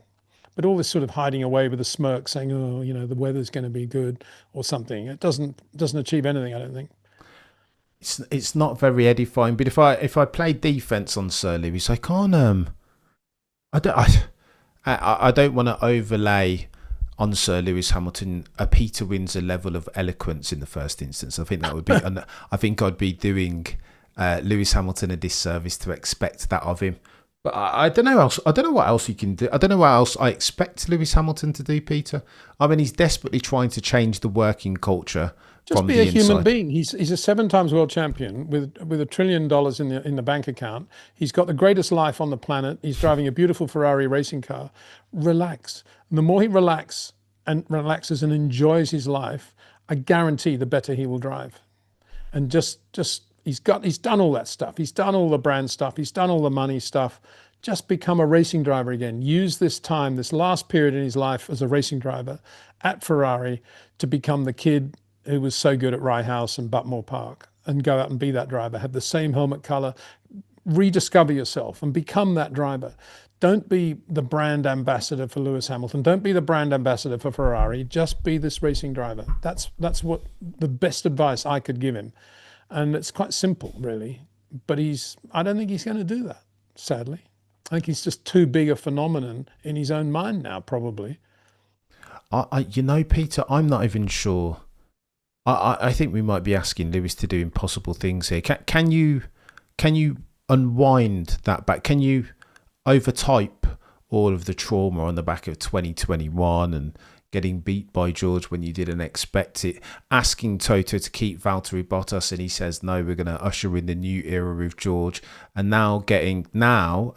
But all this sort of hiding away with a smirk saying, oh, the weather's going to be good or something, it doesn't achieve anything, I don't think. It's not very edifying. But if I play defense on Sir Lewis, I can't. I don't want to overlay on Sir Lewis Hamilton a Peter Windsor level of eloquence in the first instance. I think that would be. I think I'd be doing Lewis Hamilton a disservice to expect that of him. But I don't know else. I don't know what else he can do. I don't know what else I expect Lewis Hamilton to do, Peter. I mean, he's desperately trying to change the working culture. Just be a human being. He's a 7 times world champion with $1 trillion in the bank account. He's got the greatest life on the planet. He's driving a beautiful Ferrari racing car. Relax. And the more he relaxes and enjoys his life, I guarantee the better he will drive. And just he's done all that stuff. He's done all the brand stuff. He's done all the money stuff. Just become a racing driver again. Use this time, this last period in his life as a racing driver at Ferrari to become the kid who was so good at Rye House and Butmore Park and go out and be that driver, have the same helmet color, rediscover yourself and become that driver. Don't be the brand ambassador for Lewis Hamilton. Don't be the brand ambassador for Ferrari. Just be this racing driver. That's what the best advice I could give him. And it's quite simple, really. But I don't think he's going to do that, sadly. I think he's just too big a phenomenon in his own mind now, probably. Peter, I'm not even sure. I think we might be asking Lewis to do impossible things here. Can you unwind that back? Can you overtype all of the trauma on the back of 2021 and getting beat by George when you didn't expect it, asking Toto to keep Valtteri Bottas and he says no, we're going to usher in the new era with George, and now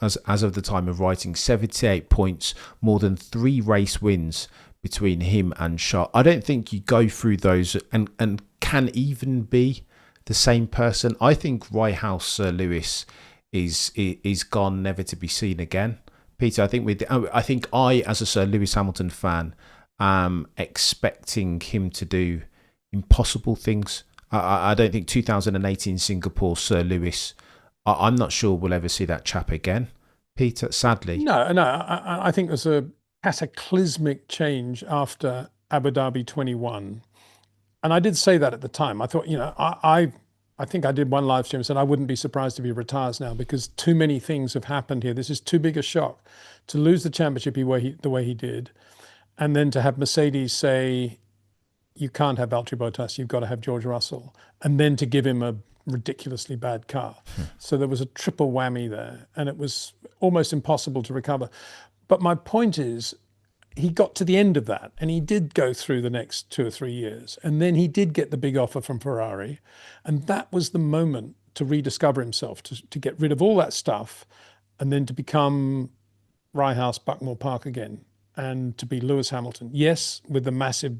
as of the time of writing 78 points, more than 3 race wins between him and Charles. I don't think you go through those and can even be the same person. I think Rye House Sir Lewis is gone, never to be seen again. Peter, I think I as a Sir Lewis Hamilton fan am expecting him to do impossible things. I don't think 2018 Singapore Sir Lewis, I'm not sure we'll ever see that chap again, Peter, sadly. No, I think there's a cataclysmic change after Abu Dhabi 21. And I did say that at the time. I thought, I think I did one live stream and said I wouldn't be surprised if he retires now because too many things have happened here. This is too big a shock to lose the championship the way he did, and then to have Mercedes say you can't have Valtteri Bottas, you've got to have George Russell, and then to give him a ridiculously bad car. So there was a triple whammy there, and it was almost impossible to recover. But my point is, he got to the end of that, and he did go through the next 2 or 3 years, and then he did get the big offer from Ferrari, and that was the moment to rediscover himself, to get rid of all that stuff, and then to become Rye House, Buckmore Park again, and to be Lewis Hamilton. Yes, with the massive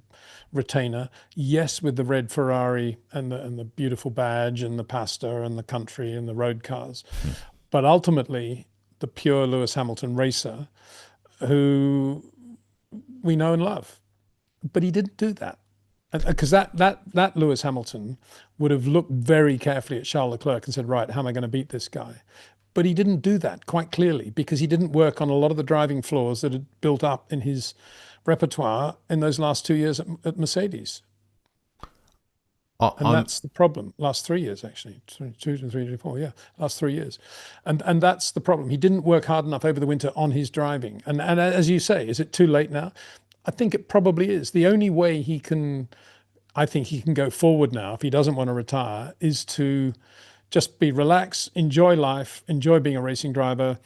retainer. Yes, with the red Ferrari and the beautiful badge and the pasta and the country and the road cars. But ultimately, the pure Lewis Hamilton racer who we know and love. But he didn't do that. Because that Lewis Hamilton would have looked very carefully at Charles Leclerc and said, right, how am I going to beat this guy? But he didn't do that quite clearly because he didn't work on a lot of the driving flaws that had built up in his repertoire in those last 2 years at Mercedes. And that's the problem. Last 3 years, actually. 2 to 3 to 4, yeah. Last 3 years. And that's the problem. He didn't work hard enough over the winter on his driving. And as you say, is it too late now? I think it probably is. The only way I think he can go forward now, if he doesn't want to retire, is to just be relaxed, enjoy life, enjoy being a racing driver,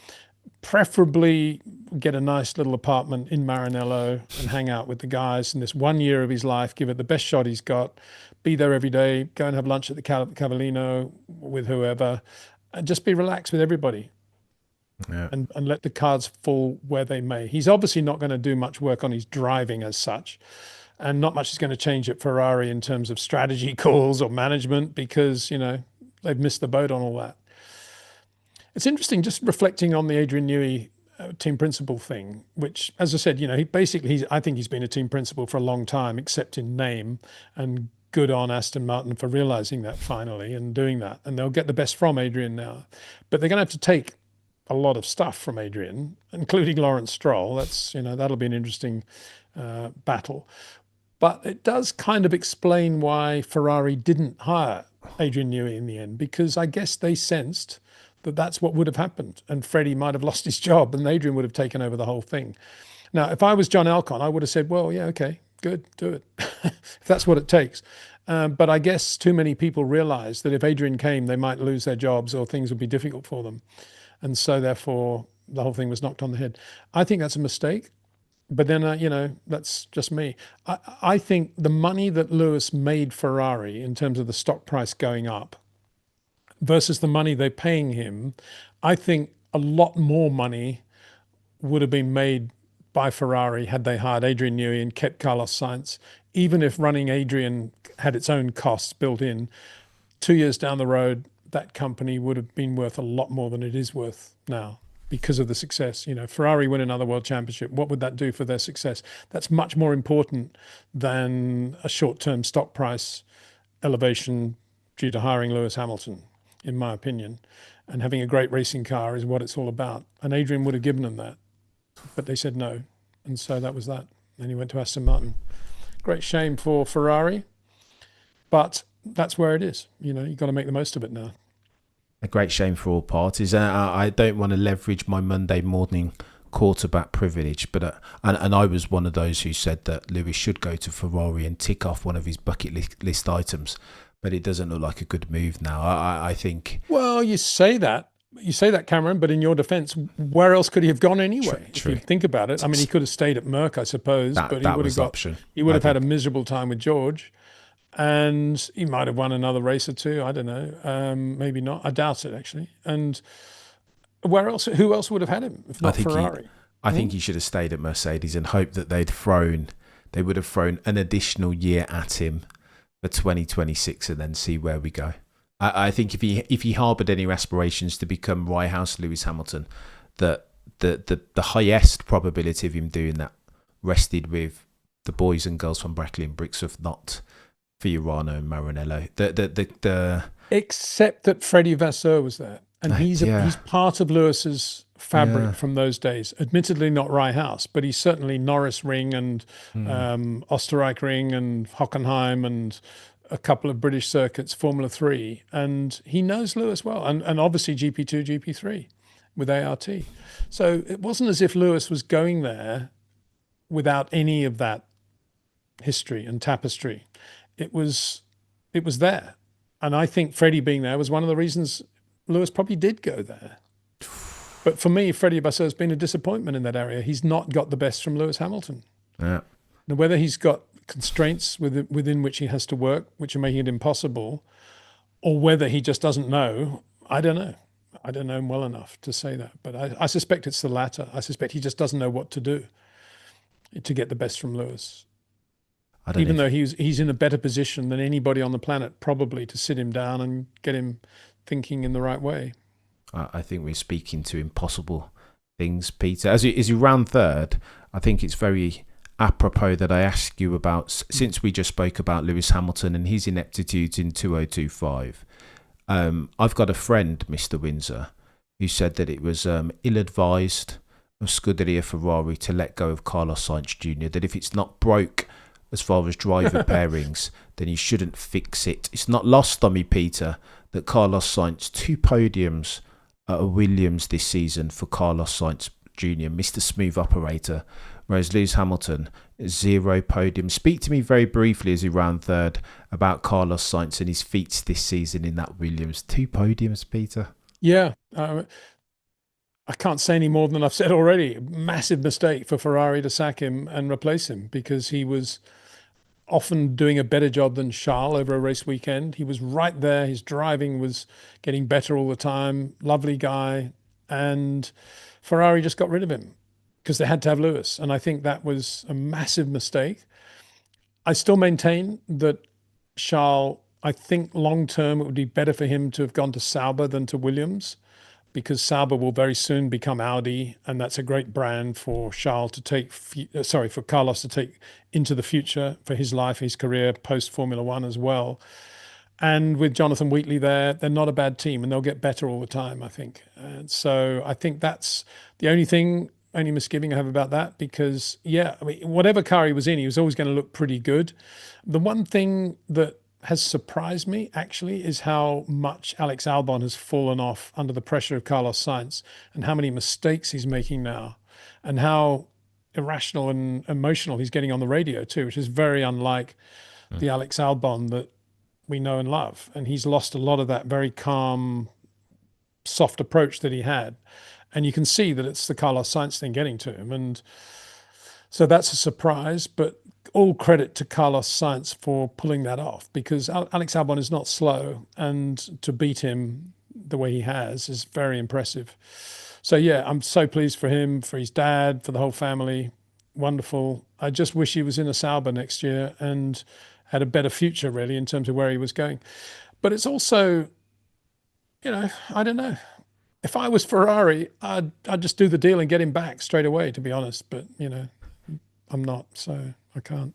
preferably get a nice little apartment in Maranello and hang out with the guys in this 1 year of his life, give it the best shot he's got, be there every day, go and have lunch at the Cavallino with whoever, and just be relaxed with everybody. Yeah. And let the cards fall where they may. He's obviously not going to do much work on his driving as such, and not much is going to change at Ferrari in terms of strategy calls or management because, they've missed the boat on all that. It's interesting just reflecting on the Adrian Newey team principal thing, which, as I said, I think he's been a team principal for a long time, except in name, and good on Aston Martin for realizing that finally and doing that. And they'll get the best from Adrian now. But they're going to have to take a lot of stuff from Adrian, including Lawrence Stroll. That's, that'll be an interesting battle. But it does kind of explain why Ferrari didn't hire Adrian Newey in the end, because I guess they sensed that that's what would have happened, and Freddie might have lost his job and Adrian would have taken over the whole thing. Now, if I was John Alcon, I would have said, well, yeah, okay, good, do it, if that's what it takes. But I guess too many people realized that if Adrian came, they might lose their jobs or things would be difficult for them. And so therefore, the whole thing was knocked on the head. I think that's a mistake. But then, that's just me. I think the money that Lewis made Ferrari in terms of the stock price going up versus the money they're paying him, I think a lot more money would have been made by Ferrari had they hired Adrian Newey and kept Carlos Sainz. Even if running Adrian had its own costs built in, 2 years down the road, that company would have been worth a lot more than it is worth now, because of the success. Ferrari win another world championship. What would that do for their success? That's much more important than a short-term stock price elevation due to hiring Lewis Hamilton, in my opinion. And having a great racing car is what it's all about. And Adrian would have given them that, but they said no. And so that was that. And he went to Aston Martin. Great shame for Ferrari, but that's where it is. You've got to make the most of it now. A great shame for all parties. I don't want to leverage my Monday morning quarterback privilege, but and I was one of those who said that Lewis should go to Ferrari and tick off one of his bucket list items, but it doesn't look like a good move now. I think. Well, you say that, Cameron, but in your defence, where else could he have gone anyway? True. If you think about it, I mean, he could have stayed at Merck, I suppose, but he would have had a miserable time with George. And he might have won another race or two. I don't know. Maybe not. I doubt it, actually. And where else? Who else would have had him if not Ferrari? I think he should have stayed at Mercedes and hoped that they would have thrown an additional year at him for 2026 and then see where we go. I think if he harboured any aspirations to become Rye House Lewis Hamilton, that the highest probability of him doing that rested with the boys and girls from Brackley and Brixworth, not Fiorano and Maranello. Except that Freddie Vasseur was there, and he's part of Lewis's fabric from those days. Admittedly, not Rye House, but he's certainly Norris Ring and Osterreich Ring and Hockenheim and a couple of British circuits, Formula 3, and he knows Lewis well, and obviously GP2, GP3 with ART. So it wasn't as if Lewis was going there without any of that history and tapestry. It was there. And I think Freddie being there was one of the reasons Lewis probably did go there. But for me, Freddie Vasseur has been a disappointment in that area. He's not got the best from Lewis Hamilton. Yeah. Now, whether he's got constraints within which he has to work, which are making it impossible, or whether he just doesn't know, I don't know. I don't know him well enough to say that. But I suspect it's the latter. I suspect he just doesn't know what to do to get the best from Lewis. Even though he's in a better position than anybody on the planet, probably, to sit him down and get him thinking in the right way. I think we're speaking to impossible things, Peter. As you ran third, I think it's very apropos that I ask you about, since we just spoke about Lewis Hamilton and his ineptitudes in 2025. I've got a friend, Mr. Windsor, who said that it was ill-advised of Scuderia Ferrari to let go of Carlos Sainz Jr., that if it's not broke as far as driver pairings, then you shouldn't fix it. It's not lost on me, Peter, that Carlos Sainz, 2 podiums at a Williams this season for Carlos Sainz Jr., Mr. Smooth Operator, whereas Lewis Hamilton, 0 podiums. Speak to me very briefly as he ran third about Carlos Sainz and his feats this season in that Williams. 2 podiums, Peter. Yeah. I can't say any more than I've said already. Massive mistake for Ferrari to sack him and replace him, because he was often doing a better job than Charles over a race weekend. He was right there. His driving was getting better all the time. Lovely guy. And Ferrari just got rid of him because they had to have Lewis. And I think that was a massive mistake. I still maintain that Charles, I think long term, it would be better for him to have gone to Sauber than to Williams, because Sauber will very soon become Audi, and that's a great brand for Charles to take, for Carlos to take into the future for his life, his career post Formula One as well. And with Jonathan Wheatley there, they're not a bad team, and they'll get better all the time, I think. And so I think that's the only misgiving I have about that, because whatever car he was in, he was always going to look pretty good. The one thing that has surprised me, actually, is how much Alex Albon has fallen off under the pressure of Carlos Sainz, and how many mistakes he's making now, and how irrational and emotional he's getting on the radio too, which is very unlike the Alex Albon that we know and love. And he's lost a lot of that very calm, soft approach that he had. And you can see that it's the Carlos Sainz thing getting to him. And so that's a surprise, but all credit to Carlos Sainz for pulling that off, because Alex Albon is not slow, and to beat him the way he has is very impressive. So yeah, I'm so pleased for him, for his dad, for the whole family. Wonderful. I just wish he was in a Sauber next year and had a better future, really, in terms of where he was going. But it's also, I don't know. If I was Ferrari, I'd just do the deal and get him back straight away, to be honest. But, I'm not, so I can't.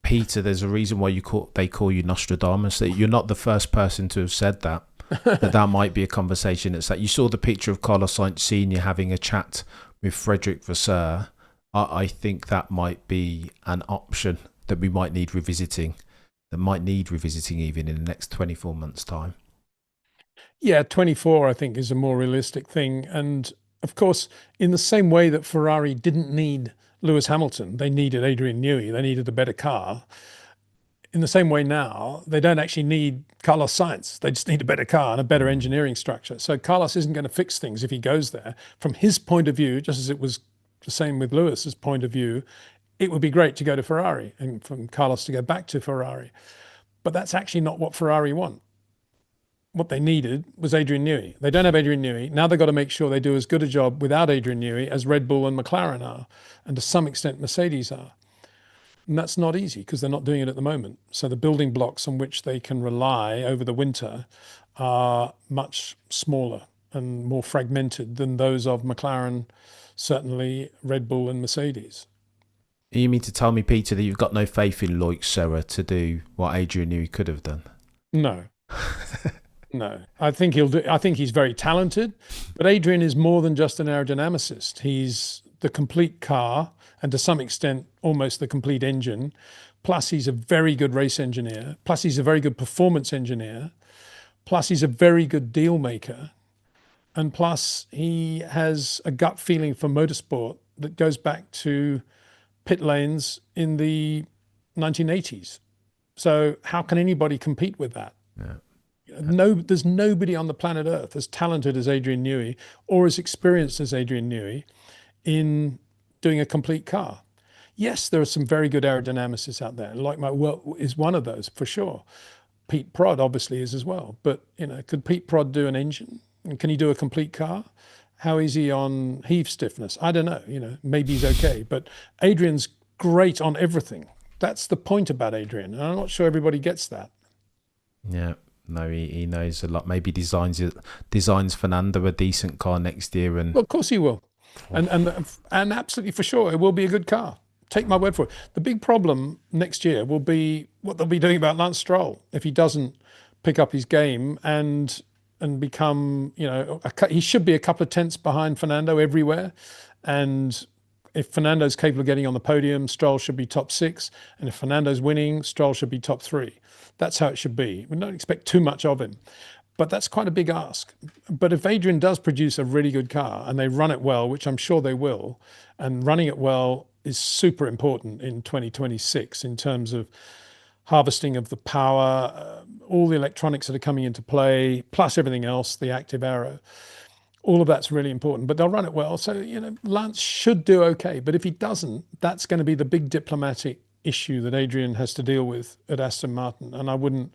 Peter, there's a reason why they call you Nostradamus. That you're not the first person to have said that. that might be a conversation. It's that you saw the picture of Carlos Sainz Sr. having a chat with Frederick Vasseur. I think that might be an option that we might need revisiting. That might need revisiting even in the next 24 months' time. Yeah, 24, I think, is a more realistic thing. And of course, in the same way that Ferrari didn't need Lewis Hamilton, they needed Adrian Newey, they needed a better car. In the same way now, they don't actually need Carlos Sainz. They just need a better car and a better engineering structure. So Carlos isn't going to fix things if he goes there. From his point of view, just as it was the same with Lewis's point of view, it would be great to go to Ferrari and from Carlos to go back to Ferrari. But that's actually not what Ferrari want. What they needed was Adrian Newey. They don't have Adrian Newey. Now they've got to make sure they do as good a job without Adrian Newey as Red Bull and McLaren are, and to some extent Mercedes are. And that's not easy because they're not doing it at the moment. So the building blocks on which they can rely over the winter are much smaller and more fragmented than those of McLaren, certainly Red Bull and Mercedes. You mean to tell me, Peter, that you've got no faith in Loic Serra to do what Adrian Newey could have done? No. No, I think he'll do. I think he's very talented, but Adrian is more than just an aerodynamicist. He's the complete car, and to some extent, almost the complete engine. plus he's a very good race engineer, plus he's a very good performance engineer, plus he's a very good deal maker, and plus he has a gut feeling for motorsport that goes back to pit lanes in the 1980s. So how can anybody compete with that? Yeah. No, there's nobody on the planet Earth as talented as Adrian Newey or as experienced as Adrian Newey in doing a complete car. Yes, there are some very good aerodynamicists out there. Like my work is one of those for sure. Pete Prod obviously is as well. But could Pete Prod do an engine? And can he do a complete car? How is he on heave stiffness? I don't know. Maybe he's okay. But Adrian's great on everything. That's the point about Adrian. And I'm not sure everybody gets that. Yeah. No, he knows a lot. Maybe designs Fernando a decent car next year, and well, of course he will, and absolutely for sure it will be a good car. Take my word for it. The big problem next year will be what they'll be doing about Lance Stroll if he doesn't pick up his game and become, he should be a couple of tenths behind Fernando everywhere, and if Fernando's capable of getting on the podium, Stroll should be top 6, and if Fernando's winning, Stroll should be top 3. That's how it should be. We don't expect too much of him, but that's quite a big ask. But if Adrian does produce a really good car and they run it well, which I'm sure they will, and running it well is super important in 2026 in terms of harvesting of the power, all the electronics that are coming into play, plus everything else, the active aero. All of that's really important, but they'll run it well. So, Lance should do okay. But if he doesn't, that's going to be the big diplomatic issue that Adrian has to deal with at Aston Martin. And I wouldn't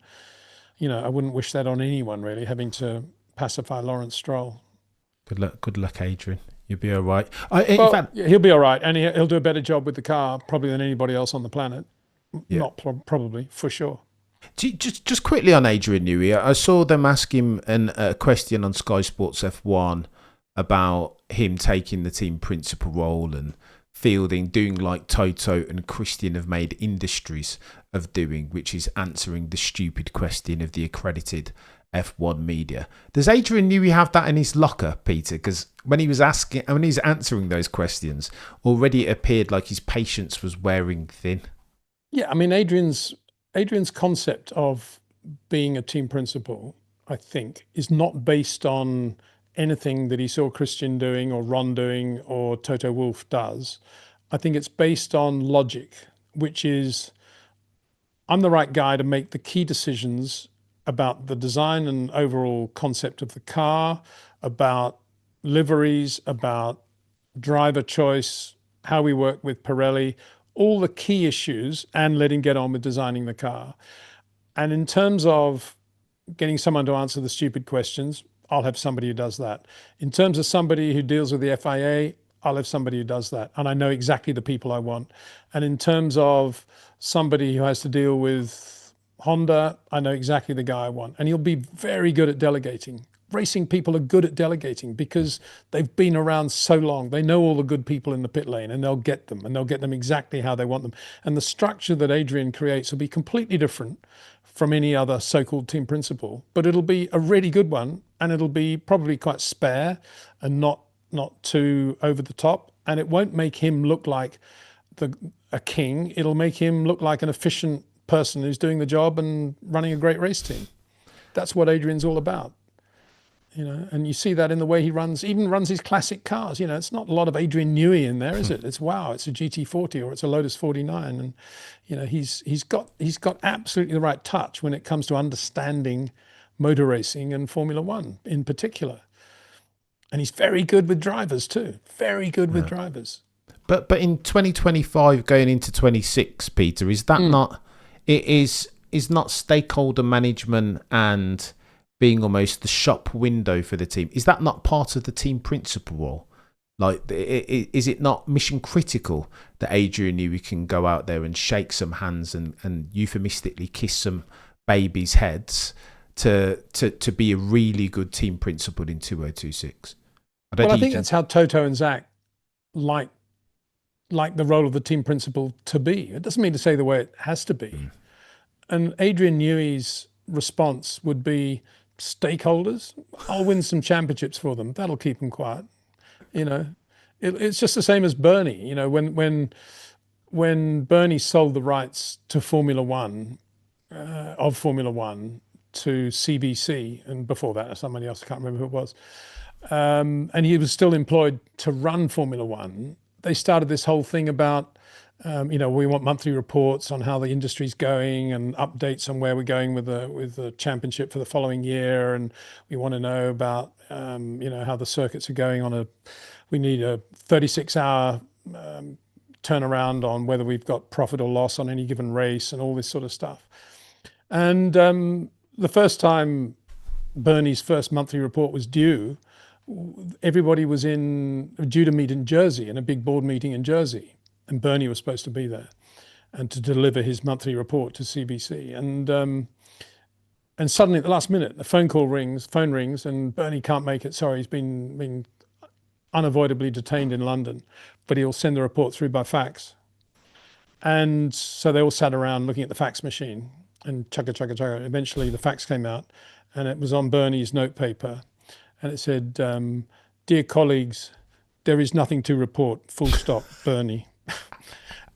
wish that on anyone really, having to pacify Lawrence Stroll. Good luck, Adrian. You'll be all right. He'll be all right, and he'll do a better job with the car probably than anybody else on the planet. Yeah. Not probably, for sure. Just quickly on Adrian Newey, I saw them ask him a question on Sky Sports F1 about him taking the team principal role and fielding, doing like Toto and Christian have made industries of doing, which is answering the stupid question of the accredited F1 media. Does Adrian Newey have that in his locker, Peter? Because when he's answering those questions, already it appeared like his patience was wearing thin. Yeah, I mean, Adrian's concept of being a team principal, I think, is not based on anything that he saw Christian doing or Ron doing or Toto Wolff does. I think it's based on logic, which is I'm the right guy to make the key decisions about the design and overall concept of the car, about liveries, about driver choice, how we work with Pirelli, all the key issues, and let him get on with designing the car. And in terms of getting someone to answer the stupid questions, I'll have somebody who does that. In terms of somebody who deals with the FIA, I'll have somebody who does that. And I know exactly the people I want. And in terms of somebody who has to deal with Honda, I know exactly the guy I want. And he'll be very good at delegating. Racing people are good at delegating because they've been around so long. They know all the good people in the pit lane, and they'll get them, and they'll get them exactly how they want them. And the structure that Adrian creates will be completely different from any other so-called team principal, but it'll be a really good one, and it'll be probably quite spare and not too over the top. And it won't make him look like a king. It'll make him look like an efficient person who's doing the job and running a great race team. That's what Adrian's all about. And you see that in the way he runs his classic cars. It's not a lot of Adrian Newey in there, is it? It's it's a GT40 or it's a Lotus 49, and he's got absolutely the right touch when it comes to understanding motor racing and Formula One in particular. And he's very good with drivers too. Very good with drivers. But in 2025 going into 26, Peter, is that not it is not stakeholder management and being almost the shop window for the team? Is that not part of the team principal role? Like, is it not mission critical that Adrian Newey can go out there and shake some hands and euphemistically kiss some babies' heads to be a really good team principal in 2026? I think that's how Toto and Zach like the role of the team principal to be. It doesn't mean to say the way it has to be. And Adrian Newey's response would be, stakeholders, I'll win some championships for them. That'll keep them quiet. It's just the same as Bernie. When when Bernie sold the rights to Formula One, of Formula One to CBC, and before that, somebody else, I can't remember who it was, and he was still employed to run Formula One, they started this whole thing about, we want monthly reports on how the industry's going and updates on where we're going with the championship for the following year, and we want to know about, how the circuits are going we need a 36-hour turnaround on whether we've got profit or loss on any given race and all this sort of stuff. And the first time Bernie's first monthly report was due, everybody was due to meet in Jersey, in a big board meeting in Jersey, and Bernie was supposed to be there and to deliver his monthly report to CBC. And suddenly at the last minute, the phone rings, and Bernie can't make it. Sorry, he's been unavoidably detained in London, but he'll send the report through by fax. And so they all sat around looking at the fax machine, and chugga, chugga, chugga. Eventually the fax came out, and it was on Bernie's notepaper, and it said, "Dear colleagues, there is nothing to report, full stop, Bernie."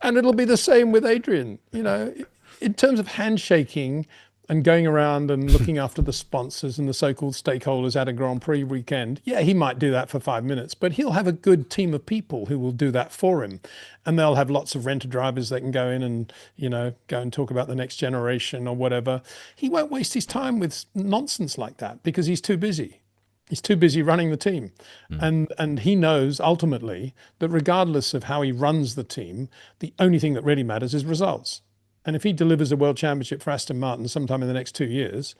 And it'll be the same with Adrian. In terms of handshaking and going around and looking after the sponsors and the so-called stakeholders at a Grand Prix weekend, yeah, he might do that for 5 minutes, but he'll have a good team of people who will do that for him. And they'll have lots of renter drivers that can go in and, go and talk about the next generation or whatever. He won't waste his time with nonsense like that because he's too busy. He's too busy running the team. And he knows ultimately that regardless of how he runs the team, the only thing that really matters is results. And if he delivers a world championship for Aston Martin sometime in the next 2 years,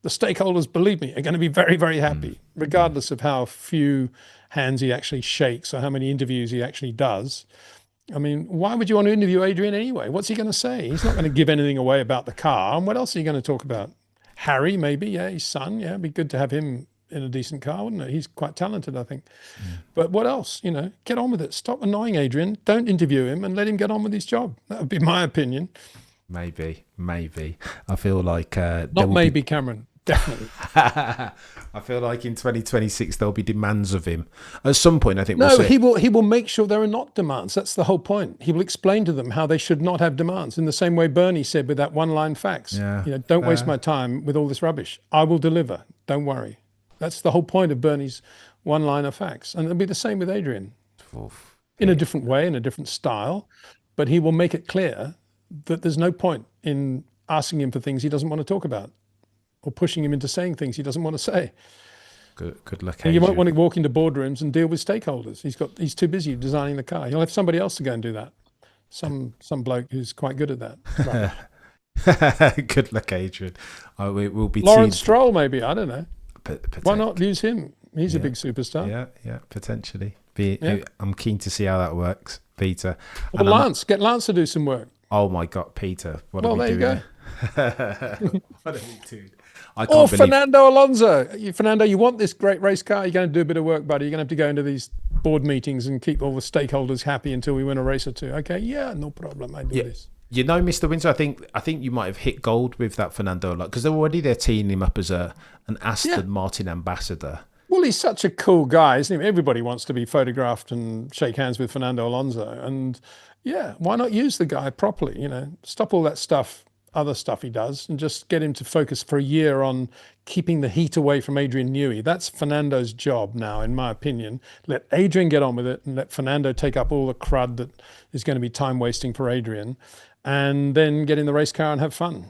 the stakeholders, believe me, are going to be very, very happy, regardless of how few hands he actually shakes or how many interviews he actually does. I mean, why would you want to interview Adrian anyway? What's he going to say? He's not going to give anything away about the car. And what else are you going to talk about? Harry, maybe, yeah, his son. Yeah, it'd be good to have him in a decent car, wouldn't it? He's quite talented, I think. But what else? Get on with it. Stop annoying Adrian. Don't interview him and let him get on with his job. That would be my opinion. Maybe. I feel like not maybe, Cameron. Definitely. I feel like in 2026 there'll be demands of him. At some point, I think. No, he will make sure there are not demands. That's the whole point. He will explain to them how they should not have demands. In the same way Bernie said with that one-line fax. Yeah. Don't waste my time with all this rubbish. I will deliver. Don't worry. That's the whole point of Bernie's one-liner fax, and it'll be the same with Adrian. In a different way, in a different style, but he will make it clear that there's no point in asking him for things he doesn't want to talk about or pushing him into saying things he doesn't want to say. Good luck. You won't want to walk into boardrooms and deal with stakeholders. He's too busy designing the car. He'll have somebody else to go and do that. Some bloke who's quite good at that. Right. Good luck, Adrian. We'll be Lawrence Stroll, maybe. I don't know. Why not use him? He's a big superstar. Yeah, potentially. I'm keen to see how that works, Peter. Well, Lance, get Lance to do some work. Oh my God, Peter! What are we doing? There you go. What are we doing? Or Fernando Alonso. Fernando, you want this great race car? You're going to do a bit of work, buddy. You're going to have to go into these board meetings and keep all the stakeholders happy until we win a race or two. Okay, yeah, no problem. I do this. Mr. Windsor, I think you might have hit gold with that Fernando, because they're teeing him up as an Aston Martin ambassador. Well, he's such a cool guy, isn't he? Everybody wants to be photographed and shake hands with Fernando Alonso. And yeah, why not use the guy properly? Stop all that stuff, other stuff he does, and just get him to focus for a year on keeping the heat away from Adrian Newey. That's Fernando's job now, in my opinion. Let Adrian get on with it and let Fernando take up all the crud that is going to be time wasting for Adrian, and then get in the race car and have fun.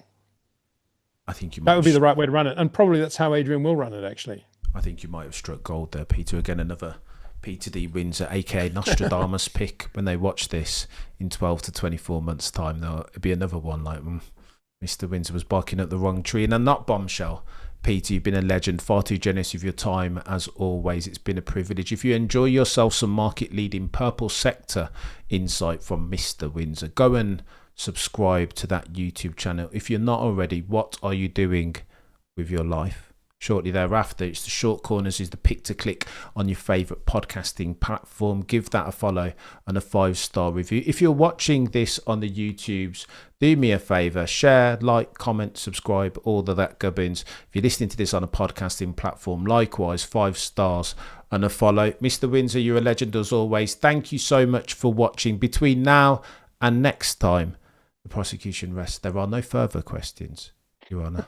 I think that would be the right way to run it, and probably that's how Adrian will run it, actually. I think you might have struck gold there, Peter. Again, another Peter D. Windsor, aka Nostradamus pick. When they watch this in 12 to 24 months' time, there'll be another one like Mr. Windsor was barking at the wrong tree. And not bombshell. Peter, you've been a legend, far too generous with your time as always. It's been a privilege. If you enjoy yourself some market-leading purple sector insight from Mr. Windsor, go and subscribe to that YouTube channel. If you're not already, what are you doing with your life? Shortly thereafter, it's the Short Corners is the pick to click on your favourite podcasting platform. Give that a follow and a 5-star review. If you're watching this on the YouTubes, do me a favour, share, like, comment, subscribe, all of that gubbins. If you're listening to this on a podcasting platform, likewise, 5 stars and a follow. Mr. Windsor, you're a legend as always. Thank you so much for watching. Between now And next time the prosecution rests, there are no further questions, Your Honour.